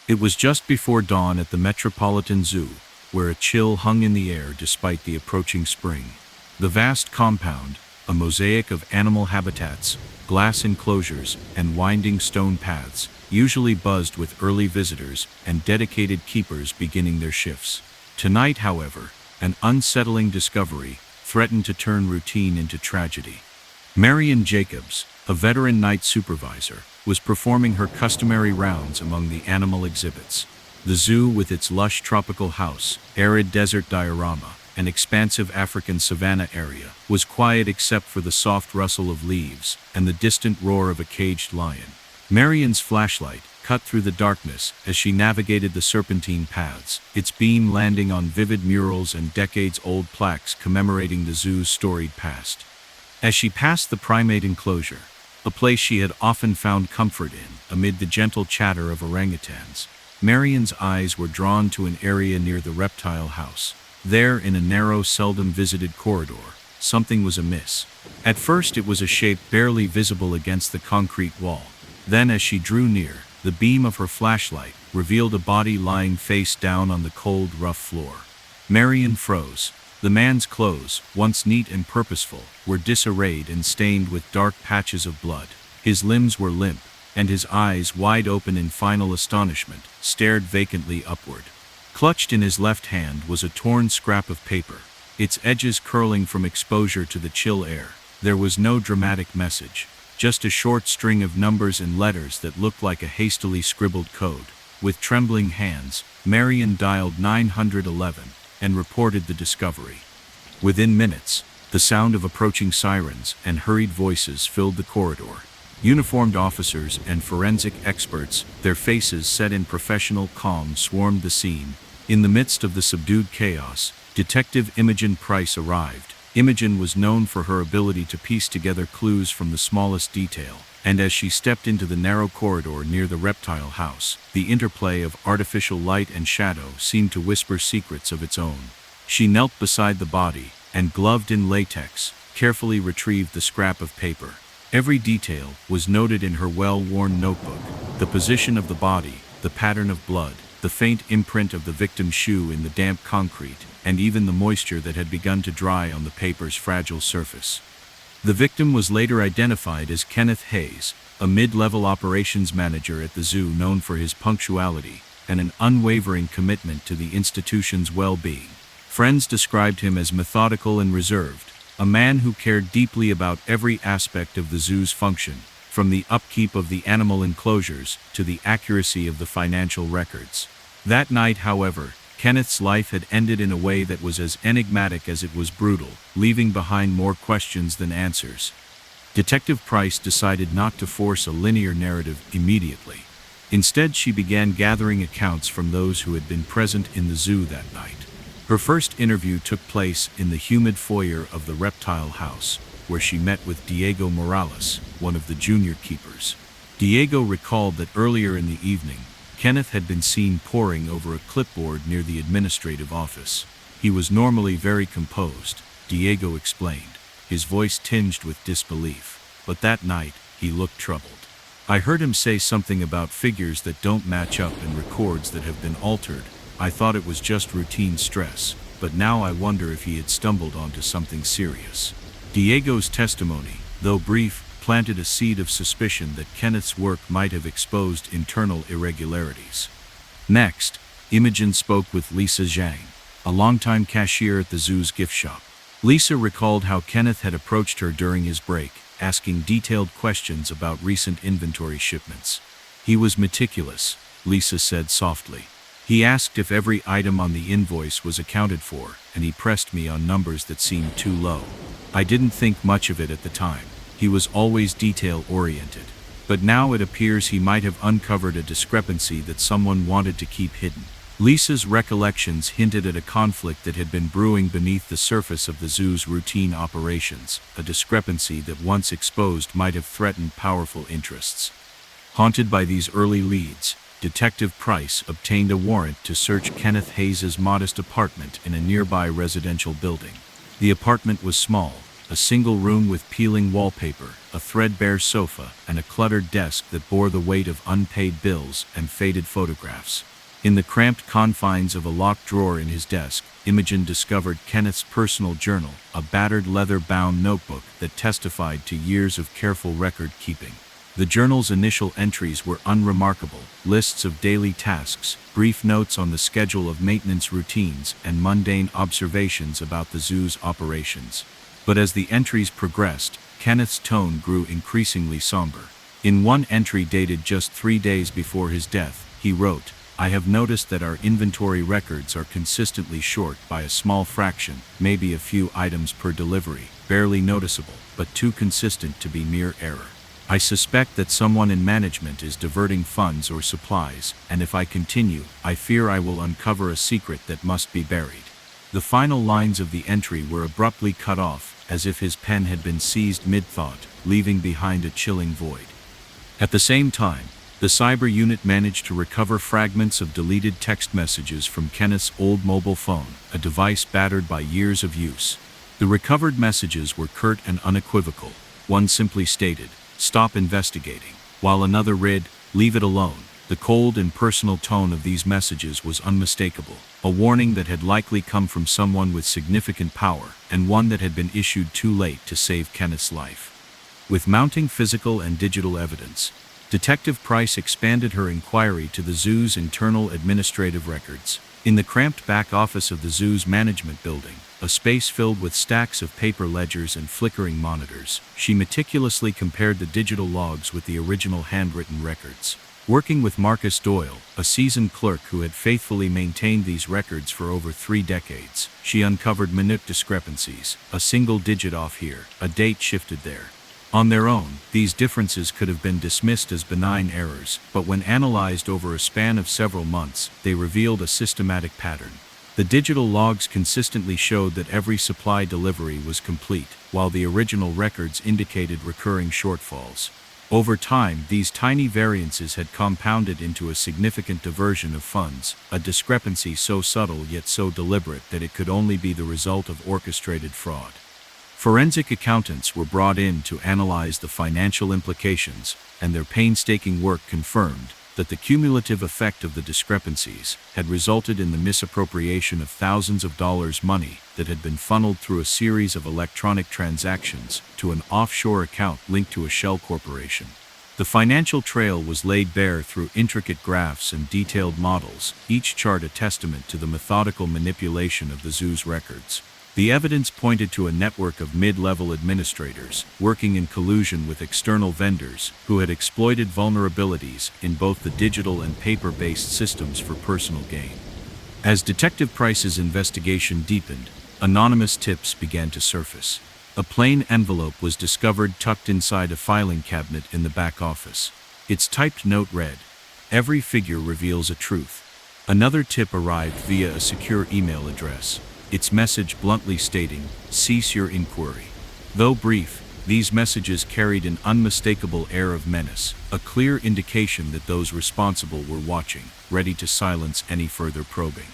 It was just before dawn at the Metropolitan Zoo, where a chill hung in the air despite the approaching spring. The vast compound, a mosaic of animal habitats, glass enclosures, and winding stone paths, usually buzzed with early visitors and dedicated keepers beginning their shifts. Tonight, however, an unsettling discovery threatened to turn routine into tragedy. Marian Jacobs, a veteran night supervisor, was performing her customary rounds among the animal exhibits. The zoo, with its lush tropical house, arid desert diorama, and expansive African savanna area, was quiet except for the soft rustle of leaves and the distant roar of a caged lion. Marian's flashlight cut through the darkness as she navigated the serpentine paths, its beam landing on vivid murals and decades-old plaques commemorating the zoo's storied past. As she passed the primate enclosure, a place she had often found comfort in amid the gentle chatter of orangutans, Marian's eyes were drawn to an area near the reptile house. There, in a narrow, seldom visited corridor, something was amiss. At first it was a shape barely visible against the concrete wall. Then, as she drew near, the beam of her flashlight revealed a body lying face down on the cold, rough floor. Marian froze. The man's clothes, once neat and purposeful, were disarrayed and stained with dark patches of blood. His limbs were limp, and his eyes, wide open in final astonishment, stared vacantly upward. Clutched in his left hand was a torn scrap of paper, its edges curling from exposure to the chill air. There was no dramatic message, just a short string of numbers and letters that looked like a hastily scribbled code. With trembling hands, Marian dialed 911 and reported the discovery. Within minutes, the sound of approaching sirens and hurried voices filled the corridor. Uniformed officers and forensic experts, their faces set in professional calm, swarmed the scene. In the midst of the subdued chaos, Detective Imogen Price arrived. Imogen was known for her ability to piece together clues from the smallest detail, and as she stepped into the narrow corridor near the reptile house, the interplay of artificial light and shadow seemed to whisper secrets of its own. She knelt beside the body, and gloved in latex, carefully retrieved the scrap of paper. Every detail was noted in her well-worn notebook: the position of the body, the pattern of blood, the faint imprint of the victim's shoe in the damp concrete, and even the moisture that had begun to dry on the paper's fragile surface. The victim was later identified as Kenneth Hayes, a mid-level operations manager at the zoo known for his punctuality and an unwavering commitment to the institution's well-being. Friends described him as methodical and reserved, a man who cared deeply about every aspect of the zoo's function, from the upkeep of the animal enclosures to the accuracy of the financial records. That night, however, Kenneth's life had ended in a way that was as enigmatic as it was brutal, leaving behind more questions than answers. Detective Price decided not to force a linear narrative immediately. Instead, she began gathering accounts from those who had been present in the zoo that night. Her first interview took place in the humid foyer of the reptile house, where she met with Diego Morales, one of the junior keepers. Diego recalled that earlier in the evening, Kenneth had been seen poring over a clipboard near the administrative office. He was normally very composed, Diego explained, his voice tinged with disbelief, but that night, he looked troubled. I heard him say something about figures that don't match up and records that have been altered. I thought it was just routine stress, but now I wonder if he had stumbled onto something serious. Diego's testimony, though brief, planted a seed of suspicion that Kenneth's work might have exposed internal irregularities. Next, Imogen spoke with Lisa Zhang, a longtime cashier at the zoo's gift shop. Lisa recalled how Kenneth had approached her during his break, asking detailed questions about recent inventory shipments. He was meticulous, Lisa said softly. He asked if every item on the invoice was accounted for, and he pressed me on numbers that seemed too low. I didn't think much of it at the time. He was always detail-oriented. But now it appears he might have uncovered a discrepancy that someone wanted to keep hidden. Lisa's recollections hinted at a conflict that had been brewing beneath the surface of the zoo's routine operations, a discrepancy that once exposed might have threatened powerful interests. Haunted by these early leads, Detective Price obtained a warrant to search Kenneth Hayes's modest apartment in a nearby residential building. The apartment was small, a single room with peeling wallpaper, a threadbare sofa, and a cluttered desk that bore the weight of unpaid bills and faded photographs. In the cramped confines of a locked drawer in his desk, Imogen discovered Kenneth's personal journal, a battered leather-bound notebook that testified to years of careful record-keeping. The journal's initial entries were unremarkable: lists of daily tasks, brief notes on the schedule of maintenance routines, and mundane observations about the zoo's operations. But as the entries progressed, Kenneth's tone grew increasingly somber. In one entry dated just 3 days before his death, he wrote, "I have noticed that our inventory records are consistently short by a small fraction, maybe a few items per delivery, barely noticeable, but too consistent to be mere error. I suspect that someone in management is diverting funds or supplies, and if I continue, I fear I will uncover a secret that must be buried." The final lines of the entry were abruptly cut off, as if his pen had been seized mid-thought, leaving behind a chilling void. At the same time, the cyber unit managed to recover fragments of deleted text messages from Kenneth's old mobile phone, a device battered by years of use. The recovered messages were curt and unequivocal. One simply stated, "Stop investigating," while another read, "Leave it alone." The cold and personal tone of these messages was unmistakable, a warning that had likely come from someone with significant power, and one that had been issued too late to save Kenneth's life. With mounting physical and digital evidence, Detective Price expanded her inquiry to the zoo's internal administrative records. In the cramped back office of the zoo's management building, a space filled with stacks of paper ledgers and flickering monitors, she meticulously compared the digital logs with the original handwritten records. Working with Marcus Doyle, a seasoned clerk who had faithfully maintained these records for over 3 decades, she uncovered minute discrepancies: a single digit off here, a date shifted there. On their own, these differences could have been dismissed as benign errors, but when analyzed over a span of several months, they revealed a systematic pattern. The digital logs consistently showed that every supply delivery was complete, while the original records indicated recurring shortfalls. Over time, these tiny variances had compounded into a significant diversion of funds, a discrepancy so subtle yet so deliberate that it could only be the result of orchestrated fraud. Forensic accountants were brought in to analyze the financial implications, and their painstaking work confirmed that the cumulative effect of the discrepancies had resulted in the misappropriation of thousands of dollars money that had been funneled through a series of electronic transactions to an offshore account linked to a shell corporation. The financial trail was laid bare through intricate graphs and detailed models, each chart a testament to the methodical manipulation of the zoo's records. The evidence pointed to a network of mid-level administrators, working in collusion with external vendors, who had exploited vulnerabilities in both the digital and paper-based systems for personal gain. As Detective Price's investigation deepened, anonymous tips began to surface. A plain envelope was discovered tucked inside a filing cabinet in the back office. Its typed note read, "Every figure reveals a truth." Another tip arrived via a secure email address, its message bluntly stating, "Cease your inquiry." Though brief, these messages carried an unmistakable air of menace, a clear indication that those responsible were watching, ready to silence any further probing.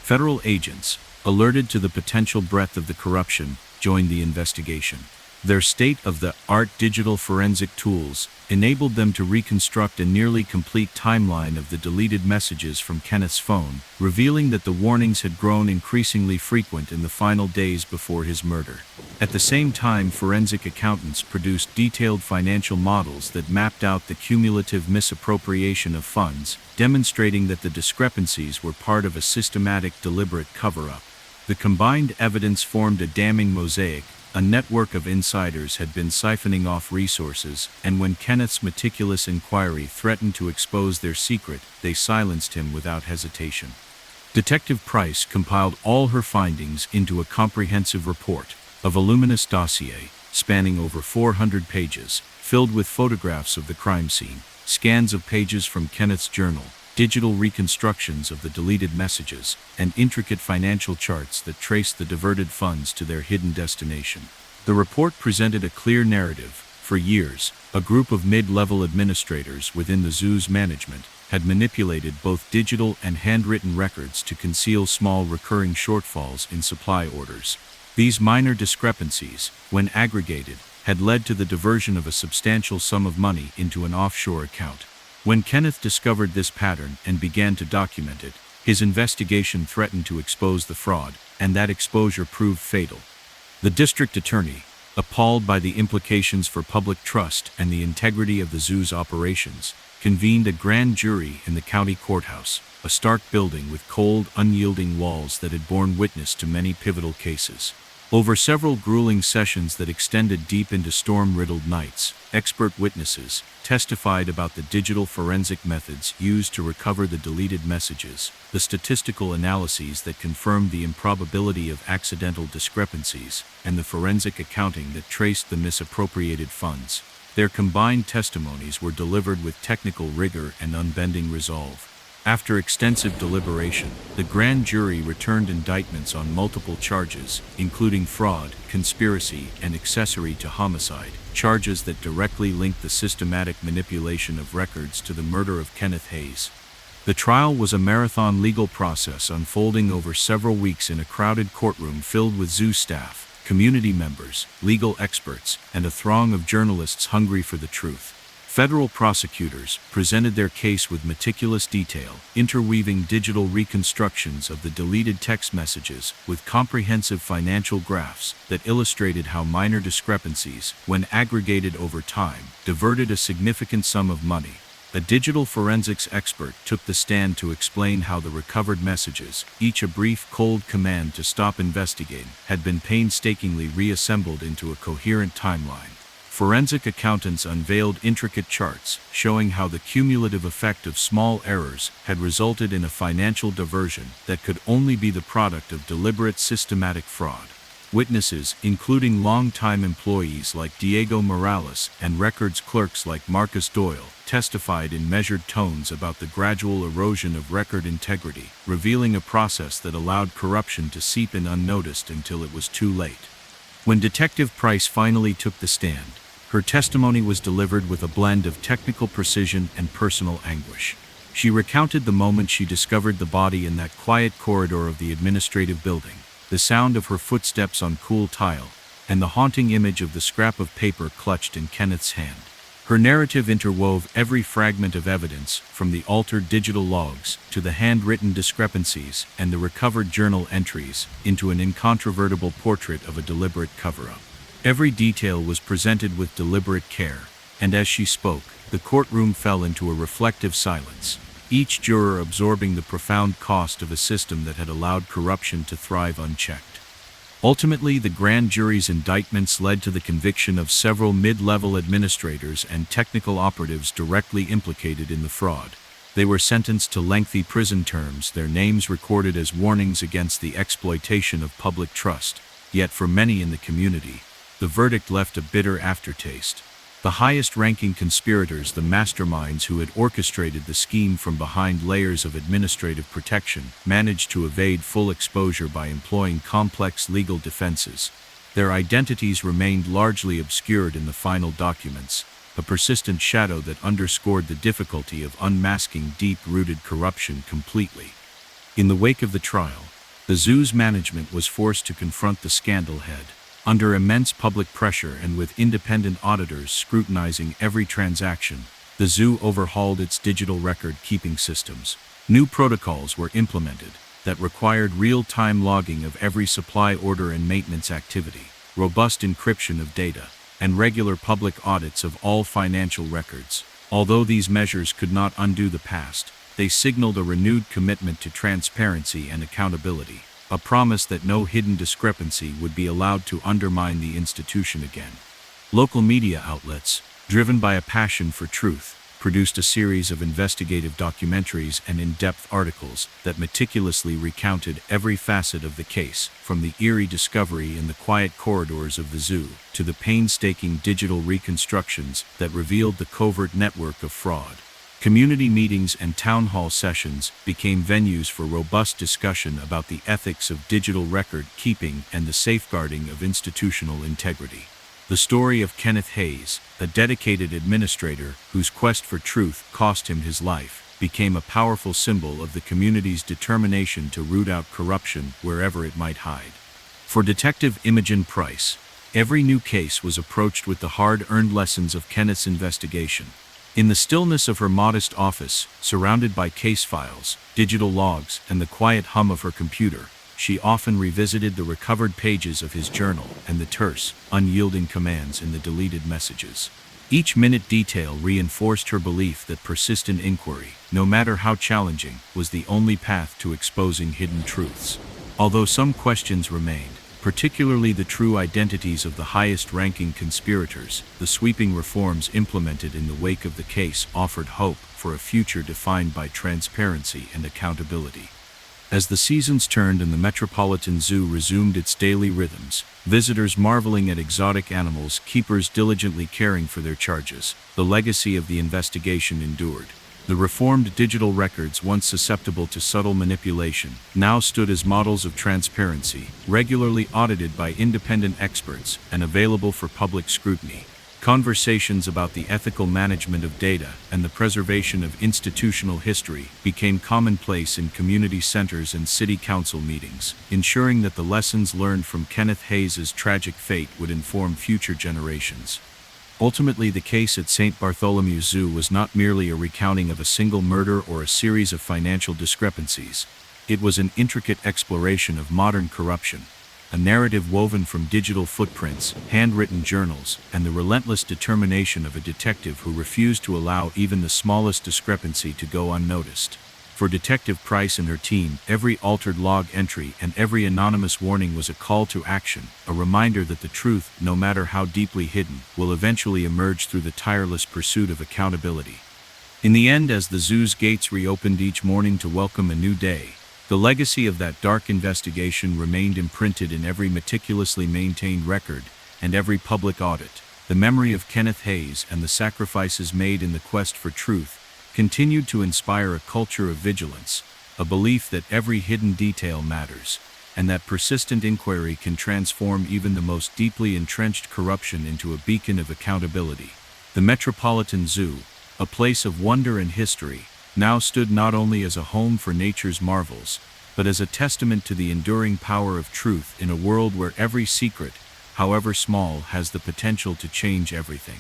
Federal agents, alerted to the potential breadth of the corruption, joined the investigation. Their state-of-the-art digital forensic tools enabled them to reconstruct a nearly complete timeline of the deleted messages from Kenneth's phone, revealing that the warnings had grown increasingly frequent in the final days before his murder. At the same time, forensic accountants produced detailed financial models that mapped out the cumulative misappropriation of funds, demonstrating that the discrepancies were part of a systematic, deliberate cover-up. The combined evidence formed a damning mosaic. A network of insiders had been siphoning off resources, and when Kenneth's meticulous inquiry threatened to expose their secret, they silenced him without hesitation. Detective Price compiled all her findings into a comprehensive report, a voluminous dossier, spanning over 400 pages, filled with photographs of the crime scene, scans of pages from Kenneth's journal, digital reconstructions of the deleted messages, and intricate financial charts that traced the diverted funds to their hidden destination. The report presented a clear narrative. For years, a group of mid-level administrators within the zoo's management had manipulated both digital and handwritten records to conceal small recurring shortfalls in supply orders. These minor discrepancies, when aggregated, had led to the diversion of a substantial sum of money into an offshore account. When Kenneth discovered this pattern and began to document it, his investigation threatened to expose the fraud, and that exposure proved fatal. The district attorney, appalled by the implications for public trust and the integrity of the zoo's operations, convened a grand jury in the county courthouse, a stark building with cold, unyielding walls that had borne witness to many pivotal cases. Over several grueling sessions that extended deep into storm-riddled nights, expert witnesses testified about the digital forensic methods used to recover the deleted messages, the statistical analyses that confirmed the improbability of accidental discrepancies, and the forensic accounting that traced the misappropriated funds. Their combined testimonies were delivered with technical rigor and unbending resolve. After extensive deliberation, the grand jury returned indictments on multiple charges, including fraud, conspiracy, and accessory to homicide, charges that directly linked the systematic manipulation of records to the murder of Kenneth Hayes. The trial was a marathon legal process unfolding over several weeks in a crowded courtroom filled with zoo staff, community members, legal experts, and a throng of journalists hungry for the truth. Federal prosecutors presented their case with meticulous detail, interweaving digital reconstructions of the deleted text messages with comprehensive financial graphs that illustrated how minor discrepancies, when aggregated over time, diverted a significant sum of money. A digital forensics expert took the stand to explain how the recovered messages, each a brief, cold command to stop investigating, had been painstakingly reassembled into a coherent timeline. Forensic accountants unveiled intricate charts showing how the cumulative effect of small errors had resulted in a financial diversion that could only be the product of deliberate systematic fraud. Witnesses, including longtime employees like Diego Morales and records clerks like Marcus Doyle, testified in measured tones about the gradual erosion of record integrity, revealing a process that allowed corruption to seep in unnoticed until it was too late. When Detective Price finally took the stand, her testimony was delivered with a blend of technical precision and personal anguish. She recounted the moment she discovered the body in that quiet corridor of the administrative building, the sound of her footsteps on cool tile, and the haunting image of the scrap of paper clutched in Kenneth's hand. Her narrative interwove every fragment of evidence, from the altered digital logs to the handwritten discrepancies and the recovered journal entries, into an incontrovertible portrait of a deliberate cover-up. Every detail was presented with deliberate care, and as she spoke, the courtroom fell into a reflective silence, each juror absorbing the profound cost of a system that had allowed corruption to thrive unchecked. Ultimately, the grand jury's indictments led to the conviction of several mid-level administrators and technical operatives directly implicated in the fraud. They were sentenced to lengthy prison terms, their names recorded as warnings against the exploitation of public trust. Yet for many in the community, the verdict left a bitter aftertaste. The highest-ranking conspirators, the masterminds who had orchestrated the scheme from behind layers of administrative protection, managed to evade full exposure by employing complex legal defenses. Their identities remained largely obscured in the final documents, a persistent shadow that underscored the difficulty of unmasking deep-rooted corruption completely. In the wake of the trial, the zoo's management was forced to confront the scandal head. Under immense public pressure and with independent auditors scrutinizing every transaction, the zoo overhauled its digital record-keeping systems. New protocols were implemented that required real-time logging of every supply order and maintenance activity, robust encryption of data, and regular public audits of all financial records. Although these measures could not undo the past, they signaled a renewed commitment to transparency and accountability, a promise that no hidden discrepancy would be allowed to undermine the institution again. Local media outlets, driven by a passion for truth, produced a series of investigative documentaries and in-depth articles that meticulously recounted every facet of the case, from the eerie discovery in the quiet corridors of the zoo to the painstaking digital reconstructions that revealed the covert network of fraud. Community meetings and town hall sessions became venues for robust discussion about the ethics of digital record keeping and the safeguarding of institutional integrity. The story of Kenneth Hayes, a dedicated administrator whose quest for truth cost him his life, became a powerful symbol of the community's determination to root out corruption wherever it might hide. For Detective Imogen Price, Every new case was approached with the hard-earned lessons of Kenneth's investigation. In the stillness of her modest office, surrounded by case files, digital logs, and the quiet hum of her computer, she often revisited the recovered pages of his journal and the terse, unyielding commands in the deleted messages. Each minute detail reinforced her belief that persistent inquiry, no matter how challenging, was the only path to exposing hidden truths. Although some questions remained, particularly the true identities of the highest-ranking conspirators, the sweeping reforms implemented in the wake of the case offered hope for a future defined by transparency and accountability. As the seasons turned and the Metropolitan Zoo resumed its daily rhythms, visitors marveling at exotic animals, keepers diligently caring for their charges, the legacy of the investigation endured. The reformed digital records, once susceptible to subtle manipulation, now stood as models of transparency, regularly audited by independent experts and available for public scrutiny. Conversations about the ethical management of data and the preservation of institutional history became commonplace in community centers and city council meetings, ensuring that the lessons learned from Kenneth Hayes's tragic fate would inform future generations. Ultimately, the case at St. Bartholomew's Zoo was not merely a recounting of a single murder or a series of financial discrepancies. It was an intricate exploration of modern corruption, a narrative woven from digital footprints, handwritten journals, and the relentless determination of a detective who refused to allow even the smallest discrepancy to go unnoticed. For Detective Price and her team, every altered log entry and every anonymous warning was a call to action, a reminder that the truth, no matter how deeply hidden, will eventually emerge through the tireless pursuit of accountability. In the end, as the zoo's gates reopened each morning to welcome a new day, the legacy of that dark investigation remained imprinted in every meticulously maintained record and every public audit. The memory of Kenneth Hayes and the sacrifices made in the quest for truth continued to inspire a culture of vigilance, a belief that every hidden detail matters, and that persistent inquiry can transform even the most deeply entrenched corruption into a beacon of accountability. The Metropolitan Zoo, a place of wonder and history, now stood not only as a home for nature's marvels, but as a testament to the enduring power of truth in a world where every secret, however small, has the potential to change everything.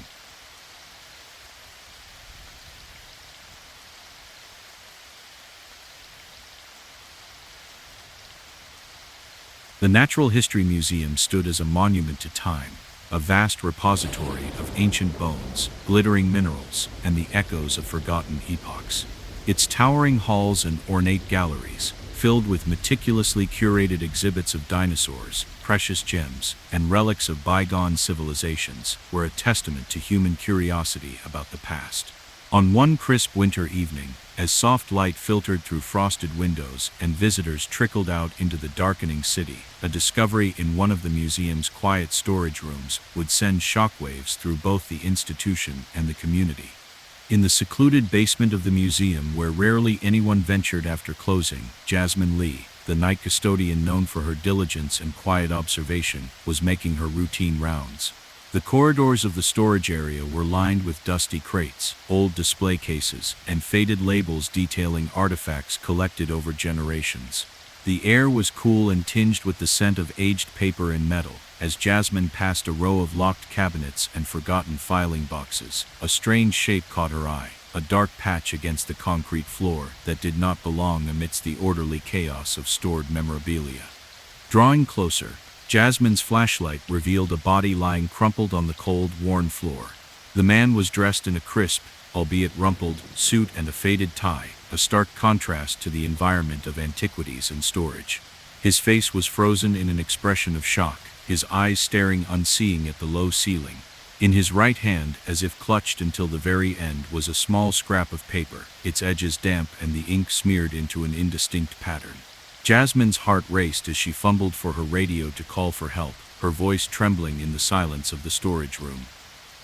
The Natural History Museum stood as a monument to time, a vast repository of ancient bones, glittering minerals, and the echoes of forgotten epochs. Its towering halls and ornate galleries, filled with meticulously curated exhibits of dinosaurs, precious gems, and relics of bygone civilizations, were a testament to human curiosity about the past. On one crisp winter evening, as soft light filtered through frosted windows and visitors trickled out into the darkening city, a discovery in one of the museum's quiet storage rooms would send shockwaves through both the institution and the community. In the secluded basement of the museum, where rarely anyone ventured after closing, Jasmine Lee, the night custodian known for her diligence and quiet observation, was making her routine rounds. The corridors of the storage area were lined with dusty crates, old display cases, and faded labels detailing artifacts collected over generations. The air was cool and tinged with the scent of aged paper and metal. As Jasmine passed a row of locked cabinets and forgotten filing boxes, a strange shape caught her eye, a dark patch against the concrete floor that did not belong amidst the orderly chaos of stored memorabilia. Drawing closer, Jasmine's flashlight revealed a body lying crumpled on the cold, worn floor. The man was dressed in a crisp, albeit rumpled, suit and a faded tie, a stark contrast to the environment of antiquities and storage. His face was frozen in an expression of shock, his eyes staring unseeing at the low ceiling. In his right hand, as if clutched until the very end, was a small scrap of paper, its edges damp and the ink smeared into an indistinct pattern. Jasmine's heart raced as she fumbled for her radio to call for help, her voice trembling in the silence of the storage room.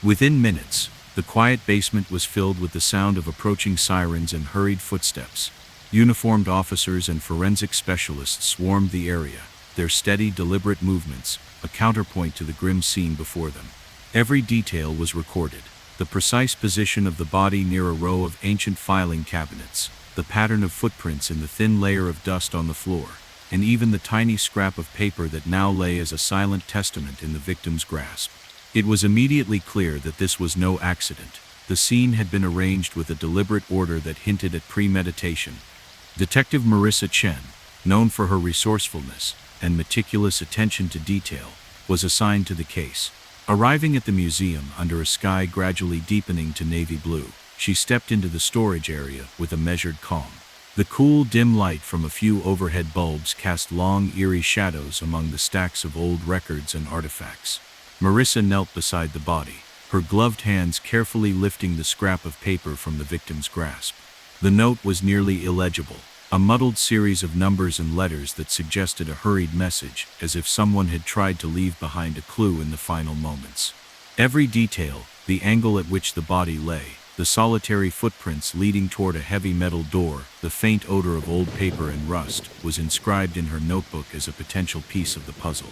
Within minutes, the quiet basement was filled with the sound of approaching sirens and hurried footsteps. Uniformed officers and forensic specialists swarmed the area, their steady, deliberate movements a counterpoint to the grim scene before them. Every detail was recorded: the precise position of the body near a row of ancient filing cabinets, the pattern of footprints in the thin layer of dust on the floor, and even the tiny scrap of paper that now lay as a silent testament in the victim's grasp. It was immediately clear that this was no accident. The scene had been arranged with a deliberate order that hinted at premeditation. Detective Marissa Chen, known for her resourcefulness and meticulous attention to detail, was assigned to the case. Arriving at the museum under a sky gradually deepening to navy blue, she stepped into the storage area with a measured calm. The cool, dim light from a few overhead bulbs cast long, eerie shadows among the stacks of old records and artifacts. Marissa knelt beside the body, her gloved hands carefully lifting the scrap of paper from the victim's grasp. The note was nearly illegible, a muddled series of numbers and letters that suggested a hurried message, as if someone had tried to leave behind a clue in the final moments. Every detail, the angle at which the body lay, the solitary footprints leading toward a heavy metal door, the faint odor of old paper and rust, was inscribed in her notebook as a potential piece of the puzzle.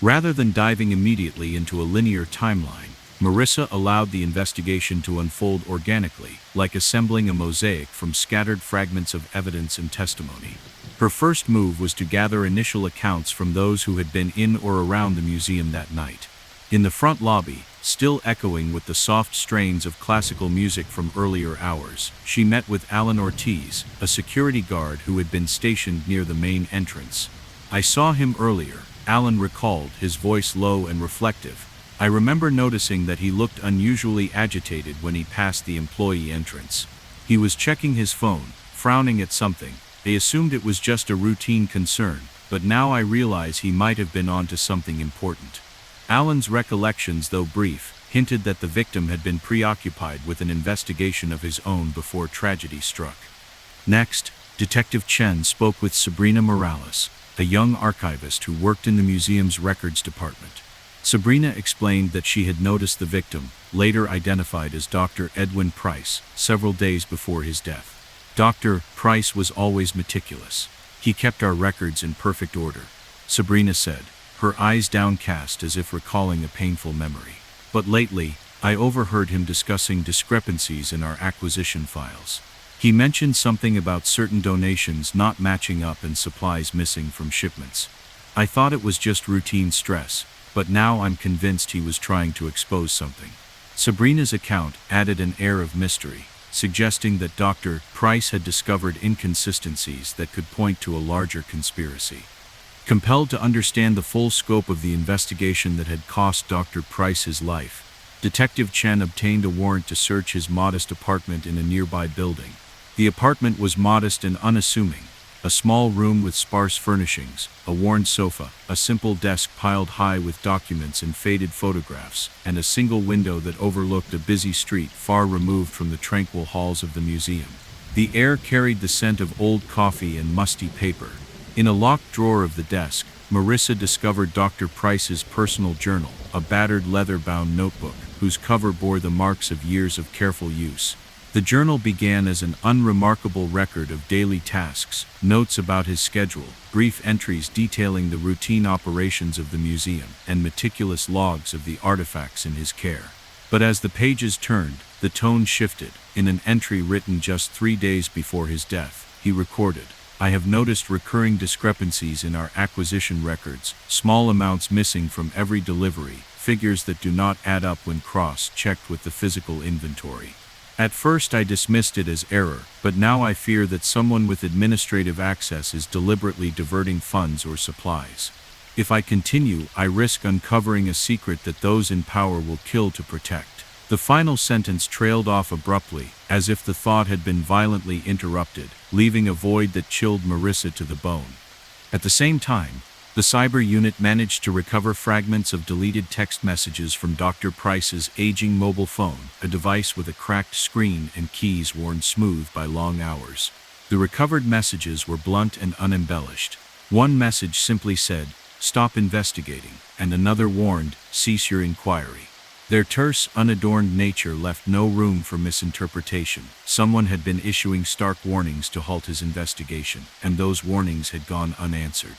Rather than diving immediately into a linear timeline, Marissa allowed the investigation to unfold organically, like assembling a mosaic from scattered fragments of evidence and testimony. Her first move was to gather initial accounts from those who had been in or around the museum that night. In the front lobby, still echoing with the soft strains of classical music from earlier hours, she met with Alan Ortiz, a security guard who had been stationed near the main entrance. "I saw him earlier," Alan recalled, his voice low and reflective. "I remember noticing that he looked unusually agitated when he passed the employee entrance. He was checking his phone, frowning at something. They assumed it was just a routine concern, but now I realize he might have been onto something important." Alan's recollections, though brief, hinted that the victim had been preoccupied with an investigation of his own before tragedy struck. Next, Detective Chen spoke with Sabrina Morales, a young archivist who worked in the museum's records department. Sabrina explained that she had noticed the victim, later identified as Dr. Edwin Price, several days before his death. Dr. Price was always meticulous. "He kept our records in perfect order," Sabrina said, her eyes downcast as if recalling a painful memory. "But lately, I overheard him discussing discrepancies in our acquisition files. He mentioned something about certain donations not matching up and supplies missing from shipments. I thought it was just routine stress, but now I'm convinced he was trying to expose something." Sabrina's account added an air of mystery, suggesting that Dr. Price had discovered inconsistencies that could point to a larger conspiracy. Compelled to understand the full scope of the investigation that had cost Dr. Price his life, Detective Chen obtained a warrant to search his modest apartment in a nearby building. The apartment was modest and unassuming, a small room with sparse furnishings, a worn sofa, a simple desk piled high with documents and faded photographs, and a single window that overlooked a busy street far removed from the tranquil halls of the museum. The air carried the scent of old coffee and musty paper. In a locked drawer of the desk, Marissa discovered Dr. Price's personal journal, a battered leather-bound notebook, whose cover bore the marks of years of careful use. The journal began as an unremarkable record of daily tasks, notes about his schedule, brief entries detailing the routine operations of the museum, and meticulous logs of the artifacts in his care. But as the pages turned, the tone shifted. In an entry written just 3 days before his death, he recorded, "I have noticed recurring discrepancies in our acquisition records, small amounts missing from every delivery, figures that do not add up when cross-checked with the physical inventory. At first I dismissed it as error, but now I fear that someone with administrative access is deliberately diverting funds or supplies. If I continue, I risk uncovering a secret that those in power will kill to protect." The final sentence trailed off abruptly, as if the thought had been violently interrupted, leaving a void that chilled Marissa to the bone. At the same time, the cyber unit managed to recover fragments of deleted text messages from Dr. Price's aging mobile phone, a device with a cracked screen and keys worn smooth by long hours. The recovered messages were blunt and unembellished. One message simply said, "Stop investigating," and another warned, "Cease your inquiry." Their terse, unadorned nature left no room for misinterpretation. Someone had been issuing stark warnings to halt his investigation, and those warnings had gone unanswered.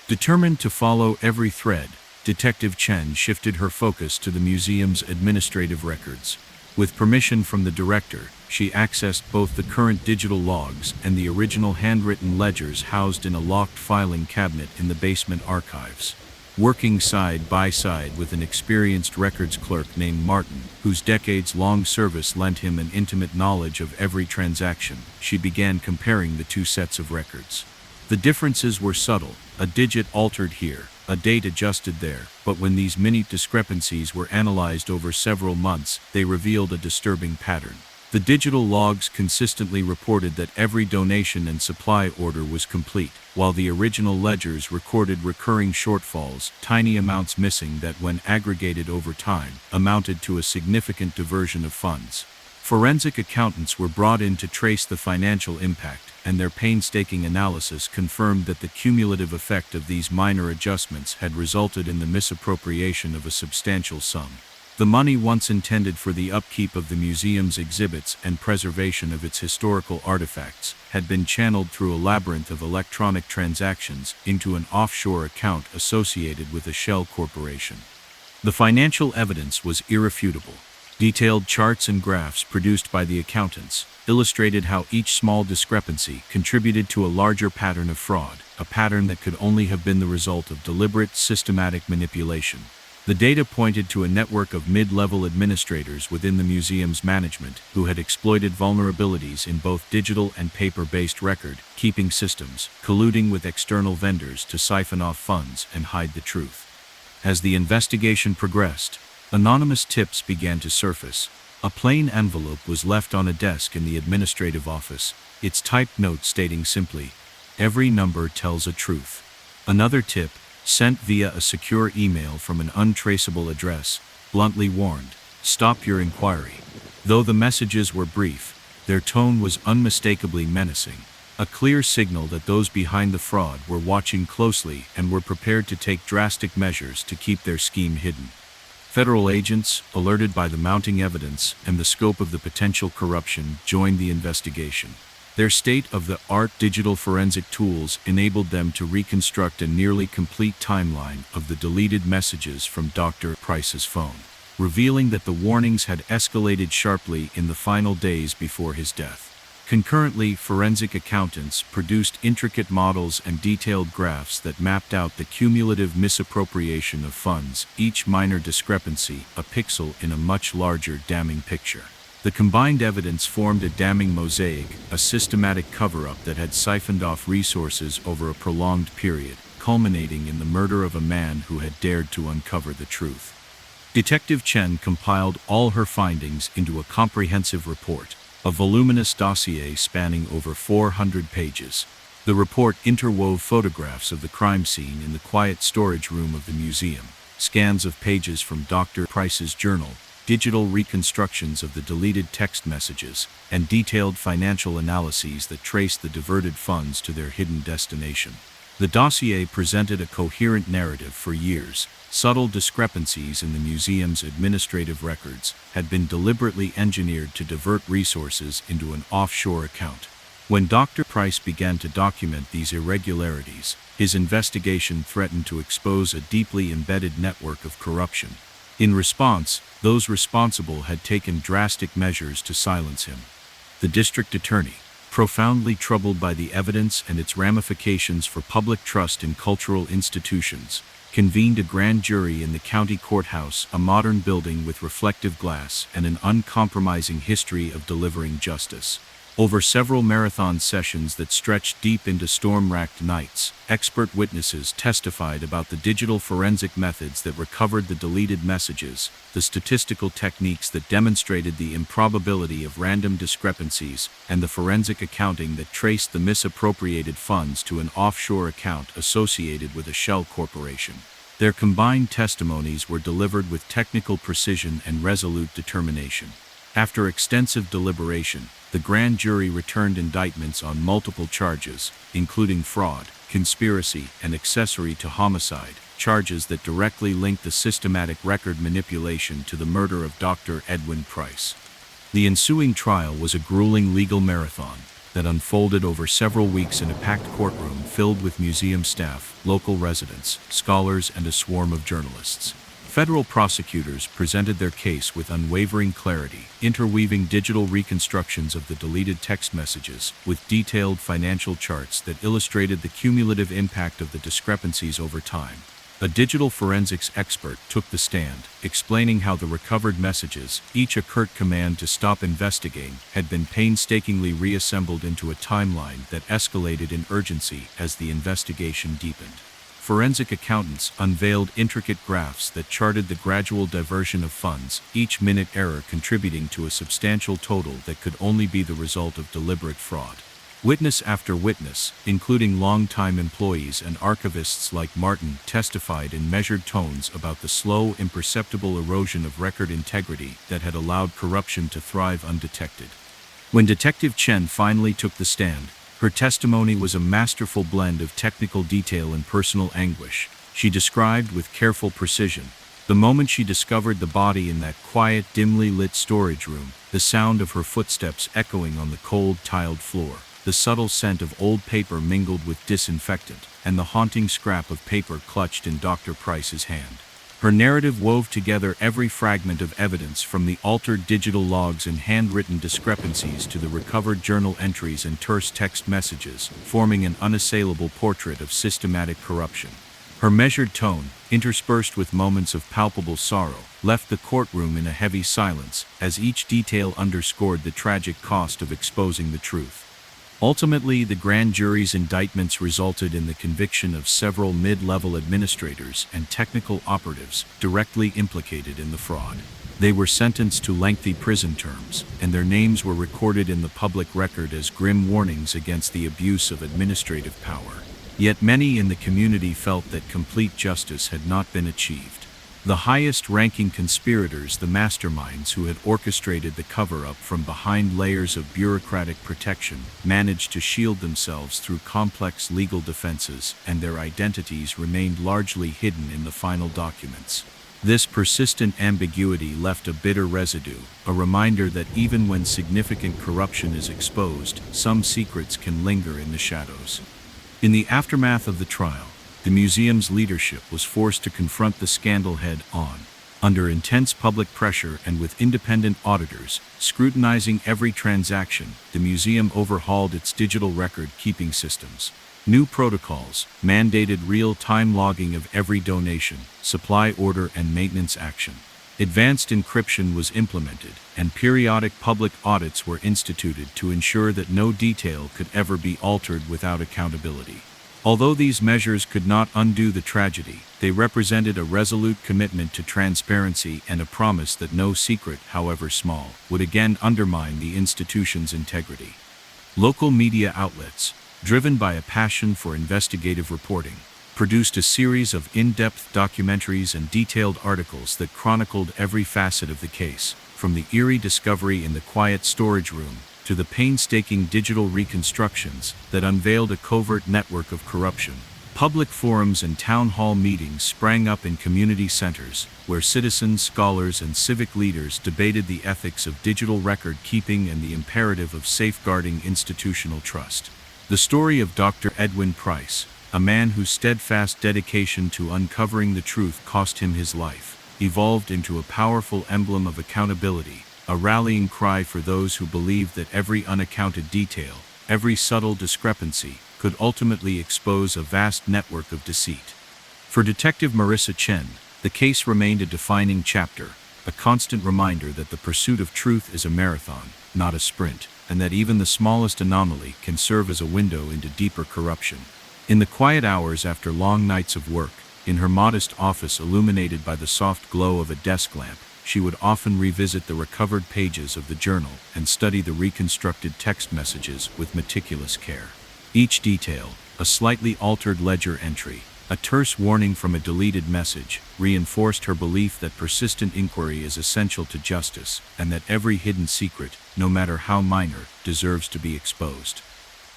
Determined to follow every thread, Detective Chen shifted her focus to the museum's administrative records. With permission from the director, she accessed both the current digital logs and the original handwritten ledgers housed in a locked filing cabinet in the basement archives. Working side by side with an experienced records clerk named Martin, whose decades-long service lent him an intimate knowledge of every transaction, she began comparing the two sets of records. The differences were subtle, a digit altered here, a date adjusted there, but when these minute discrepancies were analyzed over several months, they revealed a disturbing pattern. The digital logs consistently reported that every donation and supply order was complete, while the original ledgers recorded recurring shortfalls, tiny amounts missing that, when aggregated over time, amounted to a significant diversion of funds. Forensic accountants were brought in to trace the financial impact, and their painstaking analysis confirmed that the cumulative effect of these minor adjustments had resulted in the misappropriation of a substantial sum. The money once intended for the upkeep of the museum's exhibits and preservation of its historical artifacts had been channeled through a labyrinth of electronic transactions into an offshore account associated with a shell corporation. The financial evidence was irrefutable. Detailed charts and graphs produced by the accountants illustrated how each small discrepancy contributed to a larger pattern of fraud, a pattern that could only have been the result of deliberate, systematic manipulation. The data pointed to a network of mid-level administrators within the museum's management who had exploited vulnerabilities in both digital and paper-based record-keeping systems, colluding with external vendors to siphon off funds and hide the truth. As the investigation progressed, anonymous tips began to surface. A plain envelope was left on a desk in the administrative office, its typed note stating simply, "Every number tells a truth." Another tip, sent via a secure email from an untraceable address, bluntly warned, "Stop your inquiry." Though the messages were brief, their tone was unmistakably menacing, a clear signal that those behind the fraud were watching closely and were prepared to take drastic measures to keep their scheme hidden. Federal agents, alerted by the mounting evidence and the scope of the potential corruption, joined the investigation. Their state-of-the-art digital forensic tools enabled them to reconstruct a nearly complete timeline of the deleted messages from Dr. Price's phone, revealing that the warnings had escalated sharply in the final days before his death. Concurrently, forensic accountants produced intricate models and detailed graphs that mapped out the cumulative misappropriation of funds, each minor discrepancy a pixel in a much larger damning picture. The combined evidence formed a damning mosaic, a systematic cover-up that had siphoned off resources over a prolonged period, culminating in the murder of a man who had dared to uncover the truth. Detective Chen compiled all her findings into a comprehensive report, a voluminous dossier spanning over 400 pages. The report interwove photographs of the crime scene in the quiet storage room of the museum, scans of pages from Dr. Price's journal, digital reconstructions of the deleted text messages, and detailed financial analyses that traced the diverted funds to their hidden destination. The dossier presented a coherent narrative for years. Subtle discrepancies in the museum's administrative records had been deliberately engineered to divert resources into an offshore account. When Dr. Price began to document these irregularities, his investigation threatened to expose a deeply embedded network of corruption. In response, those responsible had taken drastic measures to silence him. The district attorney, profoundly troubled by the evidence and its ramifications for public trust in cultural institutions, convened a grand jury in the county courthouse, a modern building with reflective glass and an uncompromising history of delivering justice. Over several marathon sessions that stretched deep into storm-racked nights, expert witnesses testified about the digital forensic methods that recovered the deleted messages, the statistical techniques that demonstrated the improbability of random discrepancies, and the forensic accounting that traced the misappropriated funds to an offshore account associated with a shell corporation. Their combined testimonies were delivered with technical precision and resolute determination. After extensive deliberation, the grand jury returned indictments on multiple charges, including fraud, conspiracy, and accessory to homicide, charges that directly linked the systematic record manipulation to the murder of Dr. Edwin Price. The ensuing trial was a grueling legal marathon that unfolded over several weeks in a packed courtroom filled with museum staff, local residents, scholars, and a swarm of journalists. Federal prosecutors presented their case with unwavering clarity, interweaving digital reconstructions of the deleted text messages with detailed financial charts that illustrated the cumulative impact of the discrepancies over time. A digital forensics expert took the stand, explaining how the recovered messages, each a curt command to stop investigating, had been painstakingly reassembled into a timeline that escalated in urgency as the investigation deepened. Forensic accountants unveiled intricate graphs that charted the gradual diversion of funds, each minute error contributing to a substantial total that could only be the result of deliberate fraud. Witness after witness, including longtime employees and archivists like Martin, testified in measured tones about the slow, imperceptible erosion of record integrity that had allowed corruption to thrive undetected. When Detective Chen finally took the stand, her testimony was a masterful blend of technical detail and personal anguish. She described with careful precision the moment she discovered the body in that quiet, dimly lit storage room, the sound of her footsteps echoing on the cold, tiled floor, the subtle scent of old paper mingled with disinfectant, and the haunting scrap of paper clutched in Dr. Price's hand. Her narrative wove together every fragment of evidence, from the altered digital logs and handwritten discrepancies to the recovered journal entries and terse text messages, forming an unassailable portrait of systematic corruption. Her measured tone, interspersed with moments of palpable sorrow, left the courtroom in a heavy silence as each detail underscored the tragic cost of exposing the truth. Ultimately, the grand jury's indictments resulted in the conviction of several mid-level administrators and technical operatives directly implicated in the fraud. They were sentenced to lengthy prison terms, and their names were recorded in the public record as grim warnings against the abuse of administrative power. Yet many in the community felt that complete justice had not been achieved. The highest-ranking conspirators, the masterminds who had orchestrated the cover-up from behind layers of bureaucratic protection, managed to shield themselves through complex legal defenses, and their identities remained largely hidden in the final documents. This persistent ambiguity left a bitter residue, a reminder that even when significant corruption is exposed, some secrets can linger in the shadows. In the aftermath of the trial, the museum's leadership was forced to confront the scandal head-on. Under intense public pressure and with independent auditors scrutinizing every transaction, the museum overhauled its digital record-keeping systems. New protocols mandated real-time logging of every donation, supply order, and maintenance action. Advanced encryption was implemented, and periodic public audits were instituted to ensure that no detail could ever be altered without accountability. Although these measures could not undo the tragedy, they represented a resolute commitment to transparency and a promise that no secret, however small, would again undermine the institution's integrity. Local media outlets, driven by a passion for investigative reporting, produced a series of in-depth documentaries and detailed articles that chronicled every facet of the case, from the eerie discovery in the quiet storage room to the painstaking digital reconstructions that unveiled a covert network of corruption. Public forums and town hall meetings sprang up in community centers, where citizens, scholars, and civic leaders debated the ethics of digital record-keeping and the imperative of safeguarding institutional trust. The story of Dr. Edwin Price, a man whose steadfast dedication to uncovering the truth cost him his life, evolved into a powerful emblem of accountability, a rallying cry for those who believed that every unaccounted detail, every subtle discrepancy, could ultimately expose a vast network of deceit. For Detective Marissa Chen, the case remained a defining chapter, a constant reminder that the pursuit of truth is a marathon, not a sprint, and that even the smallest anomaly can serve as a window into deeper corruption. In the quiet hours after long nights of work, in her modest office illuminated by the soft glow of a desk lamp, she would often revisit the recovered pages of the journal and study the reconstructed text messages with meticulous care. Each detail, a slightly altered ledger entry, a terse warning from a deleted message, reinforced her belief that persistent inquiry is essential to justice and that every hidden secret, no matter how minor, deserves to be exposed.